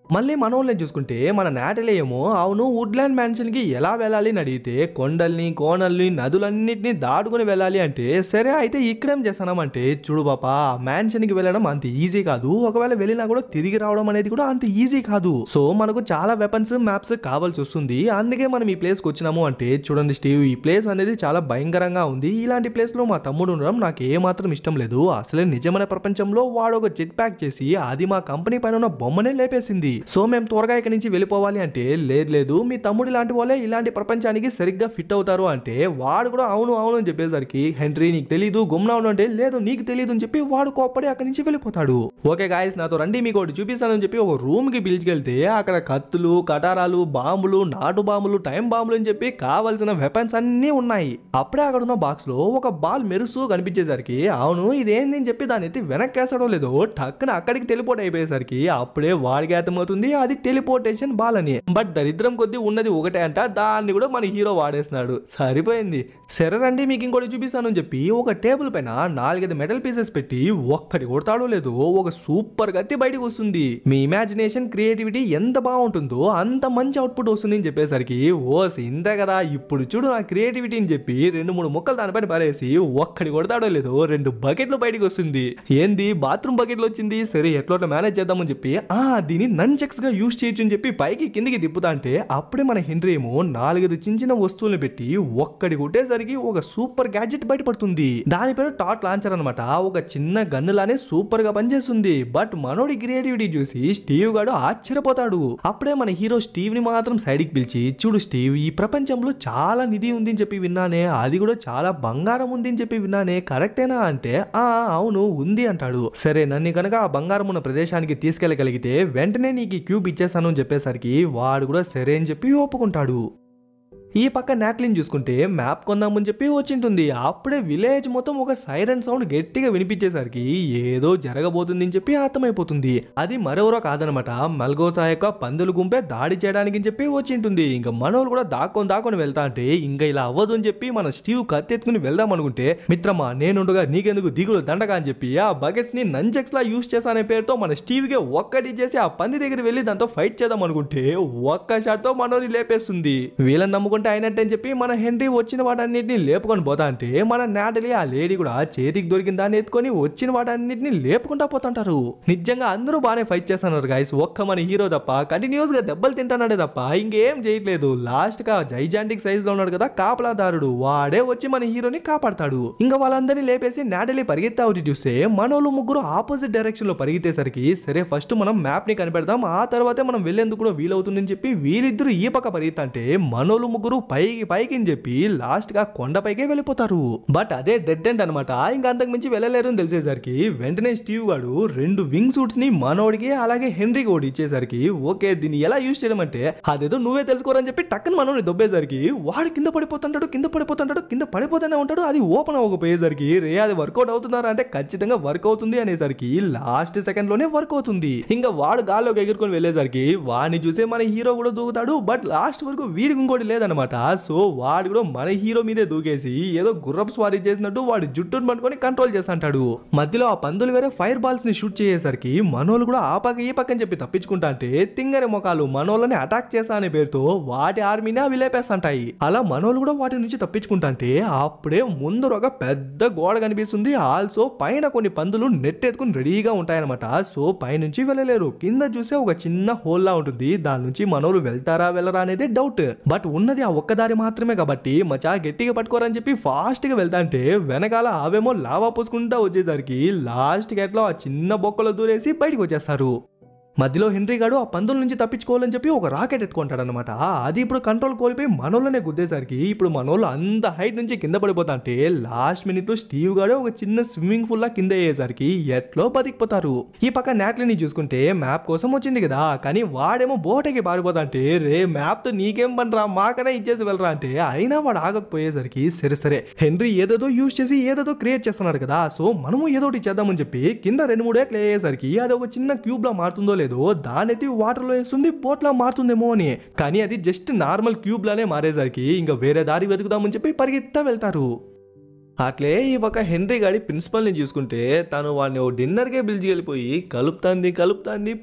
మళ్ళీ మనోళ్ళని చూసుకుంటే మన నాటలే ఏమో అవును వుడ్లాండ్ మ్యాన్షన్ కి ఎలా వెళ్ళాలి అని అడిగితే కొండల్ని కోనల్ని నదులన్నిటిని దాటుకుని వెళ్ళాలి అంటే సరే అయితే ఇక్కడేం చేస్తామంటే చూడు పాపా మ్యాన్షన్ కి వెళ్ళడం అంత ఈజీ కాదు, ఒకవేళ వెళ్ళినా కూడా తిరిగి రావడం అనేది కూడా అంత ఈజీ కాదు, సో మనకు చాలా వెపన్స్ మ్యాప్స్ కావాల్సి వస్తుంది, అందుకే మనం ఈ ప్లేస్ కి వచ్చినాము అంటే చూడండి స్టీవ్ ఈ ప్లేస్ అనేది చాలా భయంకరంగా ఉంది, ఇలాంటి ప్లేస్ లో మా తమ్ముడు ఉండడం నాకు ఏ మాత్రం ఇష్టం లేదు, అసలే నిజమైన ప్రపంచంలో వాడు ఒక జెట్ ప్యాక్ చేసి అది మా కంపెనీ పైన ఉన్న బొమ్మనే లేపేసింది, సో మేము త్వరగా ఇక్కడి నుంచి వెళ్ళిపోవాలి అంటే లేదు మీ తమ్ముడు ఇలాంటి వాళ్ళే ఇలాంటి ప్రపంచానికి సరిగ్గా ఫిట్ అవుతారు అంటే వాడు కూడా అవును అని చెప్పేసరికి హెన్రీ నీకు తెలీదు గుమ్నా అంటే లేదు నీకు తెలియదు అని చెప్పి వాడు కోప్పడి అక్కడి నుంచి వెళ్ళిపోతాడు. ఓకే గాయస్ నాతో రండి మీకు ఒకటి చూపిస్తానని చెప్పి ఒక రూమ్ కి పిలిచికెళ్తే అక్కడ కత్తులు కటారాలు బాంబులు నాటు బాంబులు టైం బాంబులు అని చెప్పి కావాల్సిన వెపన్స్ అన్ని ఉన్నాయి. అప్పుడే అక్కడ ఉన్న బాక్స్ లో ఒక బాల్ మెరుస్తూ కనిపించేసరికి అవును ఇదేంది అని చెప్పి దాన్ని ఎత్తి వెనక్కేస్తాడో లేదో టక్కున అక్కడికి టెలిపోర్ట్ అయిపోయేసరికి అప్పుడే వాడికి అర్థమవుతుంది అది టెలిపోర్టేషన్ బాల్ అని, బట్ దరిద్రం కొద్ది ఉన్నది ఒకటే అంట, దాన్ని కూడా మన హీరో వాడేస్తున్నాడు, సరిపోయింది. సరే రండి మీకు ఇంకోటి చూపిస్తాను అని చెప్పి ఒక టేబుల్ పైన 4-5 మెటల్ పీసెస్ పెట్టి ఒక్కటి కొడతాడో లేదో ఒక సూపర్ గత్తి బయటకు వస్తుంది. మీ ఇమాజినేషన్ క్రియేటివిటీ ఎంత బాగుంటుందో అంత మంచి అవుట్పుట్ వస్తుంది అని చెప్పేసరికి ఓస్ ఇంతే కదా ఇప్పుడు చూడు నా క్రియేటివిటీ అని చెప్పి 2-3 ముక్కలు దానిపైన పారేసి ఒక్కటి కొడతాడో లేదో 2 బకెట్లు బయటకు వస్తుంది. ఏంది బాత్రూమ్ బకెట్లు వచ్చింది, సరే ఎట్లా మేనేజ్ చేద్దామని చెప్పి దీని నంచెక్స్ గా యూజ్ చేయొచ్చు అని చెప్పి పైకి కిందికి తిప్పుతా అంటే అప్పుడే మన హెన్రీ ఏమో 4-5 చిన్న వస్తువులను పెట్టి ఒక్కడి కొట్టేసరికి ఒక సూపర్ గ్యాడ్జెట్ బయటపడుతుంది. దాని పేరు టాట్ లాంచర్ అనమాట, ఒక చిన్న గన్ను లానే సూపర్ గా పనిచేస్తుంది. బట్ మనోడి క్రియేటివిటీ చూసి స్టీవ్ గాడు ఆశ్చర్యపోతాడు. అప్పుడే మన హీరో స్టీవ్ ని మాత్రం సైడ్ కి పిలిచి చూడు స్టీవ్ ఈ ప్రపంచంలో చాలా నిధి ఉంది అని చెప్పి విన్నానే, అది కూడా చాలా బంగారం ఉంది అని చెప్పి విన్నానే కరెక్టేనా అంటే అవును ఉంది అంటాడు. సరే నన్ను కనుక ఆ బంగారం ఉన్న ప్రదేశానికి తీసుకెళ్ళగలిగితే వెంటనే నీకు క్యూబ్ ఇచ్చేసాను అని చెప్పేసరికి వాడు కూడా సరే అని చెప్పి ఒప్పుకుంటాడు. ఈ పక్క నాట్లిన్ చూసుకుంటే మ్యాప్ కొందామని చెప్పి వచ్చింటుంది. అప్పుడే విలేజ్ మొత్తం ఒక సైరన్ సౌండ్ గట్టిగా వినిపించేసరికి ఏదో జరగబోతుంది అని చెప్పి అర్థమైపోతుంది. అది మరెవరో కాదనమాట, మల్గోసా యొక్క పందుల గుంపే దాడి చేయడానికి అని చెప్పి వచ్చింటుంది. ఇంకా మనోళ్ళు కూడా దాక్కొని వెళ్తా అంటే ఇంకా ఇలా అవ్వదు అని చెప్పి మన స్టీవ్ కత్తెత్తుకుని వెళ్దాం అనుకుంటే మిత్రమా నేనుండగా నీకెందుకు దిగులు దండగా అని చెప్పి ఆ బకెట్స్ ని నంజెక్స్ లా యూజ్ చేశానే పేరుతో మన స్టీవ్ కి ఒక్కటి చేసి ఆ పంది దగ్గర వెళ్ళి దాంతో ఫైట్ చేద్దాం అనుకుంటే ఒక్క షాట్ తో మనోని లేపేస్తుంది. వీళ్ళని నమ్ముకుంటే లేపుకుంటే అయినట్టు అని చెప్పి మన హెన్రీ వచ్చిన వాటన్నిటిని లేపుకొని పోతా అంటే మన నాటలీ ఆ లేడీ కూడా చేతికి దొరికిన దాన్ని ఎత్తుకొని వచ్చిన వాటన్నిటిని లేపుకుంటా పోతుంటారు. నిజంగా అందరూ బాగానే ఫైట్ చేస్తున్నారు గైస్. ఒక్క మన హీరో తప్ప కంటిన్యూస్ గా దెబ్బలు తింటాడే తప్ప ఇంకేం చేయట్లేదు. లాస్ట్ గా జైజాంటిక్ సైజ్ లో ఉన్నాడు కదా కాపలాదారుడు, వాడే వచ్చి మన హీరోని కాపాడతాడు. ఇంకా వాళ్ళందరినీ లేపేసి నాటలీ పరిగెత్తా వచ్చి చూస్తే మనోళ్ళు ముగ్గురు ఆపోజిట్ డైరెక్షన్ లో పరిగెత్తేసరికి సరే ఫస్ట్ మనం మ్యాప్ ని కనిపెడదాం, ఆ తర్వాతే మనం వెళ్లేందుకు కూడా వీలవుతుందని చెప్పి వీరిద్దరు ఈ పక్క పరిగెత్తంటే మనోళ్ళు ముగ్గురు పైకి పైకి అని చెప్పి లాస్ట్ గా కొండపైకే వెళ్ళిపోతారు. బట్ అదే డెడ్ ఎండ్ అనమాట. ఇంకా అంతకు మించి వెళ్ళలేరు అని తెలిసేసరికి వెంటనే స్టీవ్ గాడు 2 వింగ్ సూట్స్ ని మనోడికి అలాగే హెన్రీకి ఒకటి ఇచ్చేసరికి ఓకే దీన్ని ఎలా యూజ్ చేయడం అంటే అదేదో నువ్వే తెలుసుకోరని చెప్పి టక్కన మనోని దొబ్బేసరికి వాడు కింద పడిపోతుంటాడు కింద పడిపోతూనే ఉంటాడు. అది ఓపెన్ అవ్వకపోయేసరికి రే అది వర్కౌట్ అవుతున్నారా అంటే ఖచ్చితంగా వర్క్ అవుతుంది అనేసరికి లాస్ట్ సెకండ్ లోనే వర్క్ అవుతుంది. ఇంకా వాడు గాల్లోకి ఎగురుకొని వెళ్ళేసరికి వాడిని చూసే మన హీరో కూడా దూకుతాడు. బట్ లాస్ట్ వరకు వీడికి ఇంకోటి లేదనమాట. సో వాడు కూడా మన హీరో మీదే దూకేసి ఏదో గుర్రపు స్వారీ చేసినట్టు వాడి జుట్టును పట్టుకొని కంట్రోల్ చేస్తుంటాడు. మధ్యలో ఆ పందులు వేరే ఫైర్ బాల్స్ ని షూట్ చేసేసరికి మనోళ్ళు కూడా ఆ పక్క ఈ పక్కని చెప్పి తప్పించుకుంటా అంటే తింగరి మొఖాలు మనోళ్ళని అటాక్ చేసా అనే పేరుతో వాటి ఆర్మీని అవి లేపేస్తుంటాయి. అలా మనోళ్ళు కూడా వాటి నుంచి తప్పించుకుంటా అంటే అప్పుడే ముందు ఒక పెద్ద గోడ కనిపిస్తుంది. ఆల్సో పైన కొన్ని పందులు నెట్ ఎత్తుకుని రెడీగా ఉంటాయన్నమాట. సో పైనుంచి వెళ్ళలేరు. కింద చూసే ఒక చిన్న హోల్ లా ఉంటుంది. దాని నుంచి మనోళ్ళు వెళ్తారా వెళ్ళరా అనేది డౌట్. బట్ ఉన్నది ఆ ఒక్కదారి మాత్రమే కాబట్టి మచా గట్టిగా పట్టుకోరని చెప్పి ఫాస్ట్ గా వెళ్తా అంటే వెనకాల అవేమో లావా పోసుకుంటా వచ్చేసరికి లాస్ట్ కి ఎట్లా ఆ చిన్న బొక్కలో దూరేసి బయటకు వచ్చేస్తారు. మధ్యలో హెన్రీ గాడు ఆ పందుల నుంచి తప్పించుకోవాలని చెప్పి ఒక రాకెట్ ఎత్తుకుంటాడు అనమాట. అది ఇప్పుడు కంట్రోల్ కోల్పోయి మనోళ్ళనే గుద్దేసరికి ఇప్పుడు మనోళ్ళు అంత హైట్ నుంచి కింద పడిపోతా అంటే లాస్ట్ మినిట్ లో స్టీవ్ గాడు ఒక చిన్న స్విమ్మింగ్ పూల్ లా కింద అయ్యేసరికి ఎట్లో బతికిపోతారు. ఈ పక్క నాట్లీని చూసుకుంటే మ్యాప్ కోసం వచ్చింది కదా, కానీ వాడేమో బోటకి పారిపోతా అంటే రే మ్యాప్ తో నీకేం పనిరా మాకనే ఇచ్చేసి వెళ్ళరా అంటే అయినా వాడు ఆగకపోయేసరికి సరే హెన్రీ ఏదేదో యూజ్ చేసి ఏదేదో క్రియేట్ చేస్తున్నాడు కదా, సో మనము ఏదో ఒకటి చేద్దామని చెప్పి కింద 2-3 ఏట్లు అయ్యేసరికి అది ఒక చిన్న క్యూబ్ లా మారుతుందో దానైతే వాటర్ లో వేస్తుంది బోట్ లా మారుతుందేమో అని, కానీ అది జస్ట్ నార్మల్ క్యూబ్ లానే మారేసరికి ఇంకా వేరే దారి వెతుకుదామని చెప్పి పరిగెత్తా వెళ్తారు. అట్లే ఈ పక్క హెన్రీ గాడి ప్రిన్సిపల్ని చూసుకుంటే తను వాడిని ఓ డిన్నర్కే పిలిచి వెళ్ళిపోయి కలుపుతాంది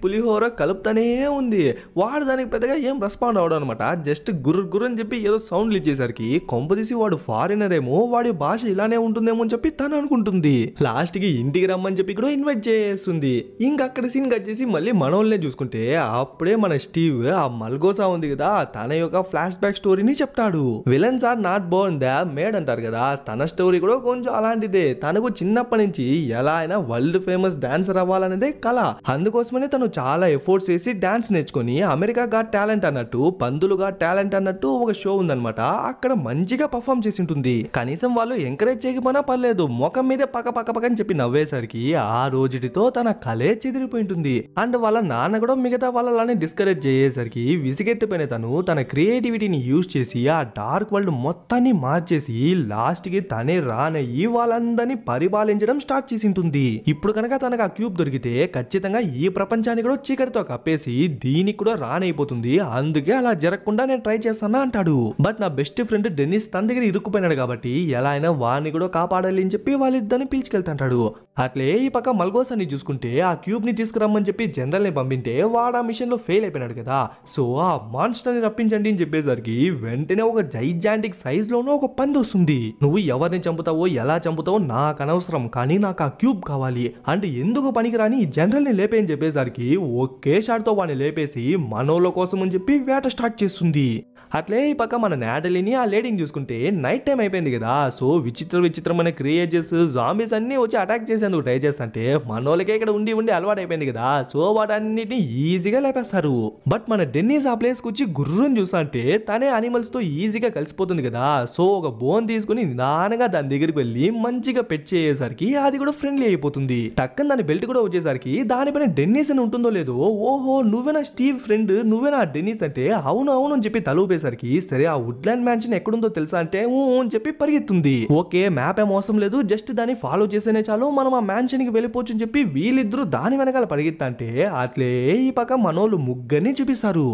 పులిహోర కలుపుతానే ఉంది. వాడు దానికి పెద్దగా ఏం రెస్పాండ్ అవడం అనమాట. జస్ట్ గుర్రు అని చెప్పి ఏదో సౌండ్లు ఇచ్చేసరికి కొంపదీసి వాడు ఫారినర్ ఏమో వాడి భాష ఇలానే ఉంటుందేమో అని చెప్పి తను అనుకుంటుంది. లాస్ట్ కి ఇంటికి రమ్మని చెప్పి కూడా ఇన్వైట్ చేస్తుంది. ఇంకా అక్కడ సీన్ కట్ చేసి మళ్ళీ మనోళ్ళనే చూసుకుంటే అప్పుడే మన స్టీవ్ ఆ మల్గోసా ఉంది కదా తన యొక్క ఫ్లాష్ బ్యాక్ స్టోరీని చెప్తాడు. Villains are not born the made అంటారు కదా, తన స్టోరీ కూడా కొంచెం అలాంటిదే. తనకు చిన్నప్పటి నుంచి ఎలా అయినా వరల్డ్ ఫేమస్ డాన్సర్ అవ్వాలనేదే కళ. అందుకోసమనే తను చాలా ఎఫర్ట్స్ చేసి డాన్స్ నేర్చుకుని అమెరికా గాట్ టాలెంట్ అన్నట్టు పందులు గాట్ టాలెంట్ అన్నట్టు ఒక షో ఉందన్నమాట. అక్కడ మంచిగా పర్ఫామ్ చేసి ఉంటుంది. కనీసం వాళ్ళు ఎంకరేజ్ చేయకపోయినా పర్లేదు, ముఖం మీదే పక్క అని చెప్పి నవ్వేసరికి ఆ రోజుటితో తన కళే చెదిరిపోయి ఉంటుంది. అండ్ వాళ్ళ నాన్న కూడా మిగతా వాళ్ళని డిస్కరేజ్ చేసేసరికి విసిగెత్తిపోయిన తను తన క్రియేటివిటీని యూజ్ చేసి ఆ డార్క్ వరల్డ్ మొత్తాన్ని మార్చేసి లాస్ట్ కి తనే రానయ్యి వాళ్ళందరినీ పరిపాలించడం స్టార్ట్ చేసి ఉంటుంది. ఇప్పుడు కనుక తనకు ఆ క్యూబ్ దొరికితే ఖచ్చితంగా ఈ ప్రపంచాన్ని కూడా చీకటితో కప్పేసి దీనికి కూడా రానైపోతుంది. అందుకే అలా జరగకుండా నేను ట్రై చేస్తానా అంటాడు. బట్ నా బెస్ట్ ఫ్రెండ్ డెన్నిస్ తన దగ్గర ఇరుక్కుపోయినాడు కాబట్టి ఎలా అయినా వాడిని కూడా కాపాడాలి అని చెప్పి వాళ్ళిద్దరిని పిలుచుకెళ్తాడు. అట్లే ఈ పక్క మల్గోసాని చూసుకుంటే ఆ క్యూబ్ ని తీసుకురమ్మని చెప్పి జనరల్ ని పంపింటే వాడు ఆ మిషన్ లో ఫెయిల్ అయిపోయినాడు కదా. సో ఆ మాన్స్టర్ ని రప్పించండి అని చెప్పేసరికి వెంటనే ఒక జైజాంటిక్ సైజ్ లోనో ఒక పంది వస్తుంది. నువ్వు ఎవరిని చంపుతావో ఎలా చంపుతావో నాకు అనవసరం, కానీ నాకు ఆ క్యూబ్ కావాలి అంటే ఎందుకు పనికిరాని జనరల్ ని లేపే అని చెప్పేసరికి ఒకే షాట్ తో వాడిని లేపేసి మనోళ్ళ కోసం అని చెప్పి వేట స్టార్ట్ చేస్తుంది. అట్లే ఈ పక్క మన నాటలీని ఆ లేడీని చూసుకుంటే నైట్ టైం అయిపోయింది కదా. సో విచిత్రమైన క్రియేచర్స్ జాంబీస్ అన్ని వచ్చి అటాక్ చేసేందుకు ట్రై చేస్తుంటే మనోళ్ళకే ఇక్కడ ఉండి అలవాటు అయిపోయింది కదా. సో వాటన్నిటిని ఈజీగా లేపేస్తారు. బట్ మన డెన్నిస్ ఆ ప్లేస్ కు వచ్చి గుర్రం చూస్తా అంటే తనే అనిమల్స్ తో ఈజీగా కలిసిపోతుంది కదా. సో ఒక బోన్ తీసుకుని నిదానంగా దాని దగ్గరికి వెళ్ళి మంచిగా పెట్ చేసేసరికి అది కూడా ఫ్రెండ్లీ అయిపోతుంది. టక్కన దాని బెల్ట్ కూడా వచ్చేసరికి దానిపైన డెన్నిస్ అని ఉంటుందో లేదో, ఓహో నువ్వేనా స్టీవ్ ఫ్రెండ్, నువ్వేనా డెన్నిస్ అంటే అవును అని చెప్పి తలూపేసరికి సరే ఆ వుడ్లాండ్ మ్యాన్షన్ ఎక్కడుందో తెలుసా అంటే అని చెప్పి పరిగెత్తుంది. ఓకే మ్యాప్ ఏం అవసరం లేదు, జస్ట్ దాన్ని ఫాలో చేసేనే చాలు, మనం ఆ మ్యాన్షన్ కి వెళ్ళిపోవచ్చు అని చెప్పి వీళ్ళిద్దరూ దాని వెనకాల పరిగెత్తా అంటే అట్లే ఈ పక్క మనోళ్ళు ముగ్గురిని చూపిస్తారు.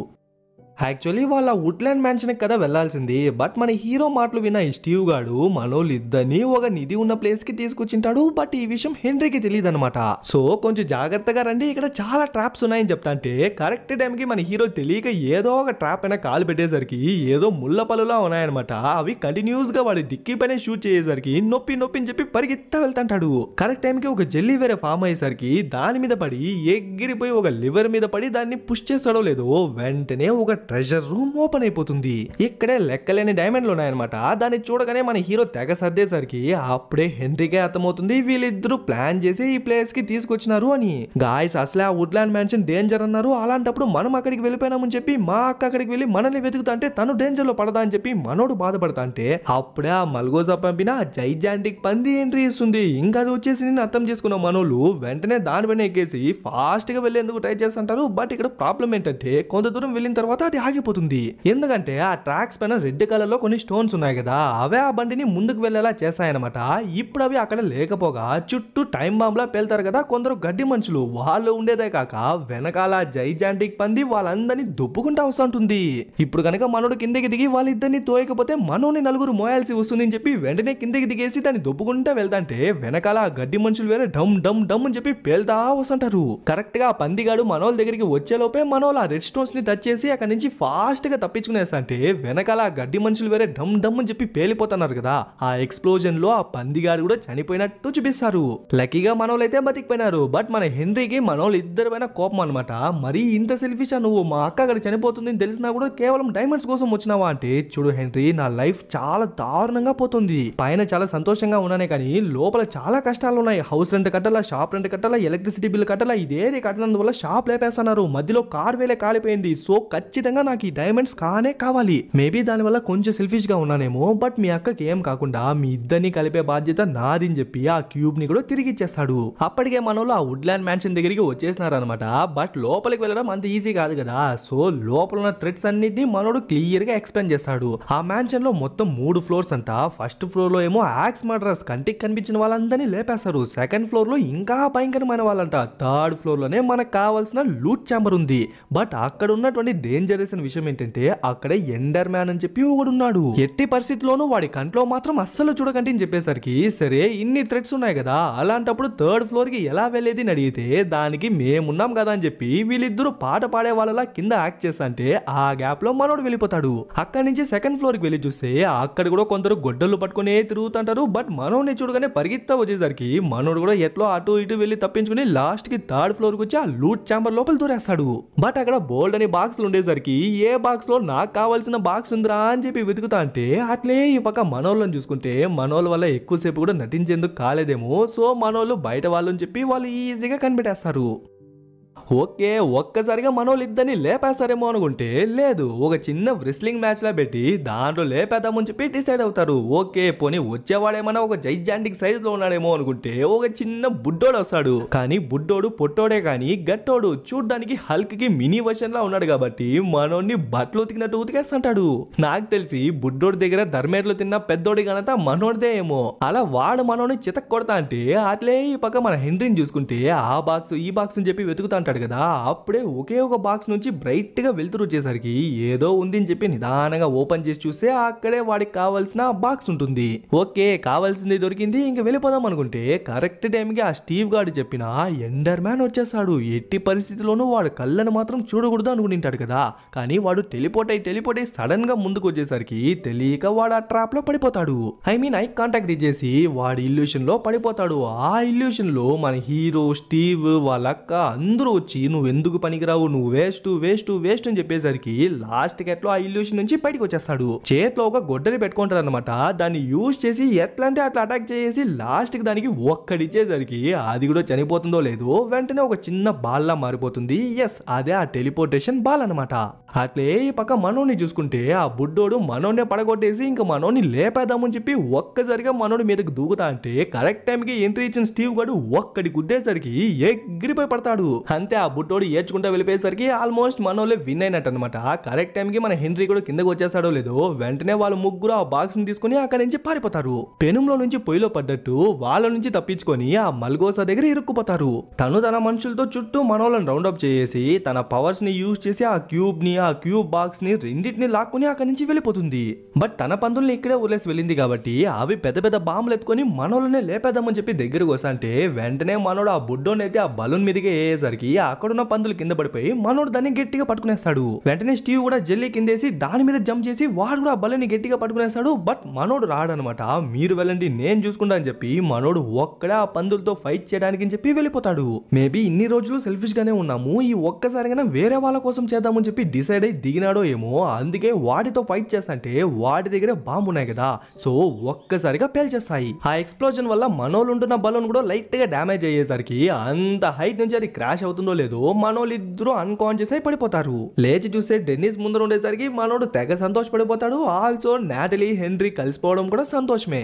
యాక్చువల్లీ వాళ్ళ వుడ్లాండ్ మ్యాన్షన్ కదా వెళ్లాల్సింది. బట్ మన హీరో మాటలు విన్న ఈ స్టీవ్ గాడు మనోళ్ళు ఇద్దరిని ఒక నిధి ఉన్న ప్లేస్ కి తీసుకొచ్చింటాడు. బట్ ఈ విషయం హెన్రీకి తెలియదు అనమాట. సో కొంచెం జాగ్రత్తగా రండి, ఇక్కడ చాలా ట్రాప్స్ ఉన్నాయని చెప్తా అంటే కరెక్ట్ టైం కి మన హీరో తెలియక ఏదో ఒక ట్రాప్ అయినా కాలు పెట్టేసరికి ఏదో ముళ్ళ పలులా ఉన్నాయన్నమాట. అవి కంటిన్యూస్ గా వాడి డిక్కీ పైన షూట్ చేసేసరికి నొప్పి నొప్పి అని చెప్పి పరిగెత్తా వెళ్తాంటాడు. కరెక్ట్ టైం కి ఒక జెల్లీ వేరే ఫామ్ అయ్యేసరికి దాని మీద పడి ఎగిరిపోయి ఒక లివర్ మీద పడి దాన్ని పుష్ చేస్తాడో లేదో వెంటనే ఒక ట్రెజర్ రూమ్ ఓపెన్ అయిపోతుంది. ఇక్కడే లెక్కలేని డైమండ్లు ఉన్నాయన్నమాట. దాన్ని చూడగానే మన హీరో తెగ సర్దేసరికి అప్పుడే హెన్రీకే అర్థమవుతుంది వీళ్ళిద్దరూ ప్లాన్ చేసి ఈ ప్లేస్ కి తీసుకొచ్చినారు అని. గాయస్ అసలే ఆ వుడ్లాండ్ మ్యాన్షన్ డేంజర్ అన్నారు. అలాంటప్పుడు మనం అక్కడికి వెళ్ళిపోయినామని చెప్పి మా అక్క అక్కడికి వెళ్ళి మనల్ని వెతుకుతా అంటే తను డేంజర్ లో పడదా అని చెప్పి మనోడు బాధపడతా అంటే అప్పుడే ఆ మల్గోజా పంపిన జైజాంటిక్ పంది ఎంట్రీ ఇస్తుంది. ఇంకా అది వచ్చేసి అర్థం చేసుకున్న మనోళ్ళు వెంటనే దానిపైన ఎక్కేసి ఫాస్ట్ గా వెళ్లేందుకు ట్రై చేస్తుంటారు. బట్ ఇక్కడ ప్రాబ్లం ఏంటంటే కొంత దూరం వెళ్ళిన తర్వాత అది ఆగిపోతుంది. ఎందుకంటే ఆ ట్రాక్స్ పైన రెడ్ కలర్ లో కొన్ని స్టోన్స్ ఉన్నాయి కదా, అవే ఆ బండిని ముందుకు వెళ్లేలా చేస్తాయన్నమాట. ఇప్పుడు అవి అక్కడ లేకపోగా చుట్టూ టైం బాంబ్ లా పేల్తారు కదా కొందరు గడ్డి మనుషులు, వాళ్ళు ఉండేదే కాక వెనకాల జైజాంటిక్ పంది వాళ్ళందరినీ దుబ్బుకుంటా వస్తుంటుంది. ఇప్పుడు కనుక మనోడు కిందకి దిగి వాళ్ళిద్దరిని తోయకపోతే మనోని నలుగురు మోయాల్సి వస్తుంది అని చెప్పి వెంటనే కిందకి దిగేసి దాన్ని దుబ్బుకుంటా వెళ్తాంటే వెనకాల ఆ గడ్డి మనుషులు వేరే డమ్ డమ్ డమ్ అని చెప్పి పేల్తా వస్తుంటారు. కరెక్ట్ గా ఆ పందిగాడు మనోళ్ళ దగ్గరికి వచ్చేలోపే మనోళ్ళు ఆ రెడ్ స్టోన్స్ ని టచ్ చేసి అక్కడి నుంచి ఫాస్ట్ గా తప్పించుకునేస్తా అంటే వెనకాల ఆ గడ్డి మనుషులు వేరే డమ్ డమ్ అని చెప్పి పేలిపోతున్నారు కదా. ఆ ఎక్స్ప్లోజన్ లో ఆ పందిగాడు కూడా చనిపోయినట్టు చూపిస్తారు. లక్కీగా మనోళ్ళైతే బతికిపోయినారు. బట్ మన హెన్రీకి మనోళ్ళు ఇద్దరి పైన కోపం అనమాట. మరి ఇంత సెల్ఫిషా నువ్వు, మా అక్క అక్కడ చనిపోతుంది తెలిసినా కూడా కేవలం డైమండ్స్ కోసం వచ్చినావా అంటే, చూడు హెన్రీ నా లైఫ్ చాలా దారుణంగా పోతుంది. పైన చాలా సంతోషంగా ఉన్నానే కానీ లోపల చాలా కష్టాలు ఉన్నాయి. హౌస్ రెంట్ కట్టాలా, షాప్ రెంట్ కట్టాలా, ఎలక్ట్రిసిటీ బిల్ కట్టాలా, ఇదేది కట్టినందువల్ల షాప్ లేపేస్తున్నారు. మధ్యలో కార్ వేలే కాలిపోయింది. సో ఖచ్చితంగా నాకు ఈ డైమండ్స్ కానే కావాలి. మేబీ దానివల్ల కొంచెం సెల్ఫిష్ గా ఉన్నానేమో. బట్ మీ అక్కకి ఏం కాకుండా మీ ఇద్దరిని కలిపే బాధ్యత నాది అని చెప్పి ఆ క్యూబ్ ని కూడా తిరిగి ఇచ్చేస్తాడు. అప్పటికే మనోళ్ళు ఆ వుడ్లాండ్ మ్యాన్షన్ దగ్గరికి వచ్చేసినారు అనమాట. బట్ లోపలికి వెళ్ళడం అంత ఈజీ కాదు కదా. సో లోపల ఉన్న థ్రెడ్స్ అన్నిటిని మనోడు క్లియర్ గా ఎక్స్ప్లెయిన్ చేస్తాడు. ఆ మ్యాన్షన్ లో మొత్తం 3 ఫ్లోర్స్ అంట. ఫస్ట్ ఫ్లోర్ లో ఏమో యాక్స్ మర్డరర్స్ కంటికి కనిపించిన వాళ్ళందరినీ లేపేస్తారు. సెకండ్ ఫ్లోర్ లో ఇంకా భయంకరమైన వాళ్ళంట. థర్డ్ ఫ్లోర్ లోనే మనకు కావాల్సిన లూట్ ఛాంబర్ ఉంది. బట్ అక్కడ ఉన్నటువంటి డేంజరస్ విషయం ఏంటంటే అక్కడే ఎండర్ మ్యాన్ అని చెప్పి ఒకడున్నాడు. ఎట్టి పరిస్థితిలోనూ వాడి కంట్లో మాత్రం అస్సలు చూడకండి అని చెప్పేసరికి సరే ఇన్ని థ్రెడ్స్ ఉన్నాయి కదా, అలాంటప్పుడు థర్డ్ ఫ్లోర్ కి ఎలా వెళ్ళేది అని అడిగితే దానికి మేమున్నాం కదా అని చెప్పి వీళ్ళిద్దరూ పాట పాడే వాళ్ళలా కింద యాక్ట్ చేస్తా ఆ గ్యాప్ లో మనోడు వెళ్ళిపోతాడు. అక్కడి నుంచి సెకండ్ ఫ్లోర్ కి వెళ్ళి చూస్తే అక్కడ కూడా కొందరు గొడ్డలు పట్టుకునే తిరుగుతుంటారు. బట్ మనోడిని చూడగానే పరిగెత్తా వచ్చేసరికి మనోడు కూడా ఎట్లో అటు ఇటు వెళ్ళి తప్పించుకుని లాస్ట్ కి థర్డ్ ఫ్లోర్ కి వచ్చి ఆ లూట్ ఛాంబర్ లోపల దూరేస్తాడు. బట్ అక్కడ బోల్డ్ అని బాక్స్లు ఉండేసరికి ఏ బాక్స్ లో నాకు కావాల్సిన బాక్స్ ఉందిరా అని చెప్పి వెతుకుతా అంటే అట్లే ఈ పక్క మనోళ్ళని చూసుకుంటే మనోళ్ళ వల్ల ఎక్కువసేపు కూడా నటించేందుకు కాలేదేమో. సో మనోళ్ళు బయట వాళ్ళని చెప్పి వాళ్ళు ఈజీగా కనిపెట్టేస్తారు. ఓకే ఒక్కసారిగా మనోళ్ళు ఇద్దరిని లేపేస్తారేమో అనుకుంటే లేదు, ఒక చిన్న రెస్లింగ్ మ్యాచ్ లా పెట్టి దాంట్లో లేపేద్దామని చెప్పి డిసైడ్ అవుతారు. ఓకే పోనీ వచ్చేవాడేమన్నా ఒక జైజాంటిక్ సైజ్ లో ఉన్నాడేమో అనుకుంటే ఒక చిన్న బుడ్డోడు వస్తాడు. కానీ బుడ్డోడు పొట్టోడే కానీ గట్టోడు, చూడ్డానికి హల్క్ కి మినీ వర్షన్ లా ఉన్నాడు కాబట్టి మనోడిని బట్టలు ఉతికినట్టు ఉతికేస్తుంటాడు. నాకు తెలిసి బుడ్డోడి దగ్గర ధర్మేట్లు తిన్న పెద్దోడి ఘనత మనోడిదే ఏమో. అలా వాడు మనోడిని చితక్ కొడతా అంటే అట్లే ఈ పక్క మన హెన్రీని చూసుకుంటే ఆ బాక్స్ ఈ బాక్స్ అని చెప్పి వెతుకుతా ఉంటాడు కదా. అప్పుడే ఒకే ఒక బాక్స్ నుంచి బ్రైట్ గా వెళ్తురు వచ్చేసరికి ఏదో ఉంది అని చెప్పి నిదానంగా ఓపెన్ చేసి చూస్తే అక్కడే వాడికి కావాల్సిన బాక్స్ ఉంటుంది. ఓకే కావాల్సింది దొరికింది, ఇంక వెళ్ళిపోదాం అనుకుంటే కరెక్ట్ టైం కి ఆ స్టీవ్ గాడు చెప్పిన ఎండర్ మ్యాన్ వచ్చేసాడు. ఎట్టి పరిస్థితిలోనూ వాడు కళ్ళను మాత్రం చూడకూడదు అనుకుంటాడు కదా. కానీ వాడు టెలిపోర్ట్ అయి సడన్ గా ముందుకు వచ్చేసరికి తెలియక వాడు ఆ ట్రాప్ లో పడిపోతాడు. ఐ కాంటాక్ట్ ఇచ్చేసి వాడి ఇల్యూషన్ లో పడిపోతాడు. ఆ ఇల్యూషన్ లో మన హీరో స్టీవ్ వాళ్ళ అక్క అందరూ వచ్చి నువ్వు ఎందుకు పనికిరావు, నువ్వు వేస్ట్ వేస్ట్ వేస్ట్ అని చెప్పేసరికి లాస్ట్ గెట్లో ఆ ఇల్యూషన్ నుంచి బయటకు వచ్చేస్తాడు. చేతిలో ఒక గొడ్డలి పెట్టుకుంటారు అనమాట. దాన్ని యూజ్ చేసి ఎట్లా అంటే అట్లా అటాక్ చేసి లాస్ట్ కి దానికి ఒక్కడిచ్చేసరికి అది కూడా చనిపోతుందో లేదో వెంటనే ఒక చిన్న బాల్ లా మారిపోతుంది. ఎస్ అదే ఆ టెలిపోర్టేషన్ బాల్ అనమాట. అట్లే ఈ పక్క మనోని చూసుకుంటే ఆ బుడ్డోడు మనోనే పడగొట్టేసి ఇంకా మనోని లేపేద్దామని చెప్పి ఒక్కసారిగా మనోడి మీదకి దూకుతా అంటే కరెక్ట్ టైం కి ఎంట్రీ ఇచ్చిన స్టీవ్ గాడు ఒక్కడి గుద్దేసరికి ఎగిరిపోయి పడతాడు. అంతే అంటే ఆ బుట్టోడు ఏడ్చుకుంటా వెళ్ళిపోయేసరికి ఆల్మోస్ట్ మనోళ్ళే విన్ అయినట్టు అనమాట. కరెక్ట్ టైంకి మన హెన్రీ కూడా కిందకు వచ్చేస్తాడో లేదో వెంటనే వాళ్ళు ముగ్గురు ఆ బాక్స్ ని తీసుకుని అక్కడి నుంచి పారిపోతారు. పెనుంలో నుంచి పొయ్యిలో పడ్డట్టు వాళ్ళ నుంచి తప్పించుకొని ఆ మల్గోసా దగ్గర ఇరుక్కుపోతారు. తను తన మనుషులతో చుట్టూ మనోళ్ళని రౌండప్ చేసి తన పవర్స్ ని యూజ్ చేసి ఆ క్యూబ్ బాక్స్ ని రెండింటిని లాక్కుని అక్కడి నుంచి వెళ్ళిపోతుంది. బట్ తన పందుల్ని ఇక్కడే వదిలేసి వెళ్ళింది కాబట్టి అవి పెద్ద పెద్ద బాంబులు ఎత్తుకొని మనోళ్ళనే లేపేద్దామని చెప్పి దగ్గరకు వస్తుంటే వెంటనే మనోడు ఆ బుడ్డోని అయితే ఆ బలూన్ మీదకి వేసేసరికి అక్కడున్న పందులు కింద పడిపోయి మనోడు దాన్ని గట్టిగా పట్టుకునేస్తాడు. వెంటనే స్టీవ్ కూడా జెల్లీ కిందేసి దాని మీద జంప్ చేసి వాడు కూడా ఆ బలూన్ గట్టిగా పట్టుకునేస్తాడు. బట్ మనోడు రాడనమాట. మీరు వెళ్ళండి నేను చూసుకుంటా అని చెప్పి మనోడు ఒక్కడే ఆ పందులతో ఫైట్ చేయడానికి అని చెప్పి వెళ్ళిపోతాడు. మేబీ ఇన్ని రోజులు సెల్ఫిష్ గానే ఉన్నాము, ఈ ఒక్కసారిగా వేరే వాళ్ళ కోసం చేద్దామని చెప్పి డిసైడ్ అయి దిగినాడో ఏమో, అందుకే వాటితో ఫైట్ చేస్తంటే వాటి దగ్గర బాంబు ఉన్నాయి కదా, సో ఒక్కసారిగా పేల్చేస్తాయి. ఆ ఎక్స్ప్లోజన్ వల్ల మనోళ్ళు ఉంటున్న బలూన్ కూడా లైట్ గా డ్యామేజ్ అయ్యేసరికి అంత హైట్ నుంచి అది క్రాష్ అవుతుందో లేదో మనోళ్ళు ఇద్దరు అన్కాన్షియస్ అయి పడిపోతారు. లేచి చూసే డెన్నిస్ ముందర ఉండేసరికి మనోడు తెగ సంతోషపడిపోతాడు. ఆల్సో నాటలీ హెన్రీ కలిసిపోవడం కూడా సంతోషమే.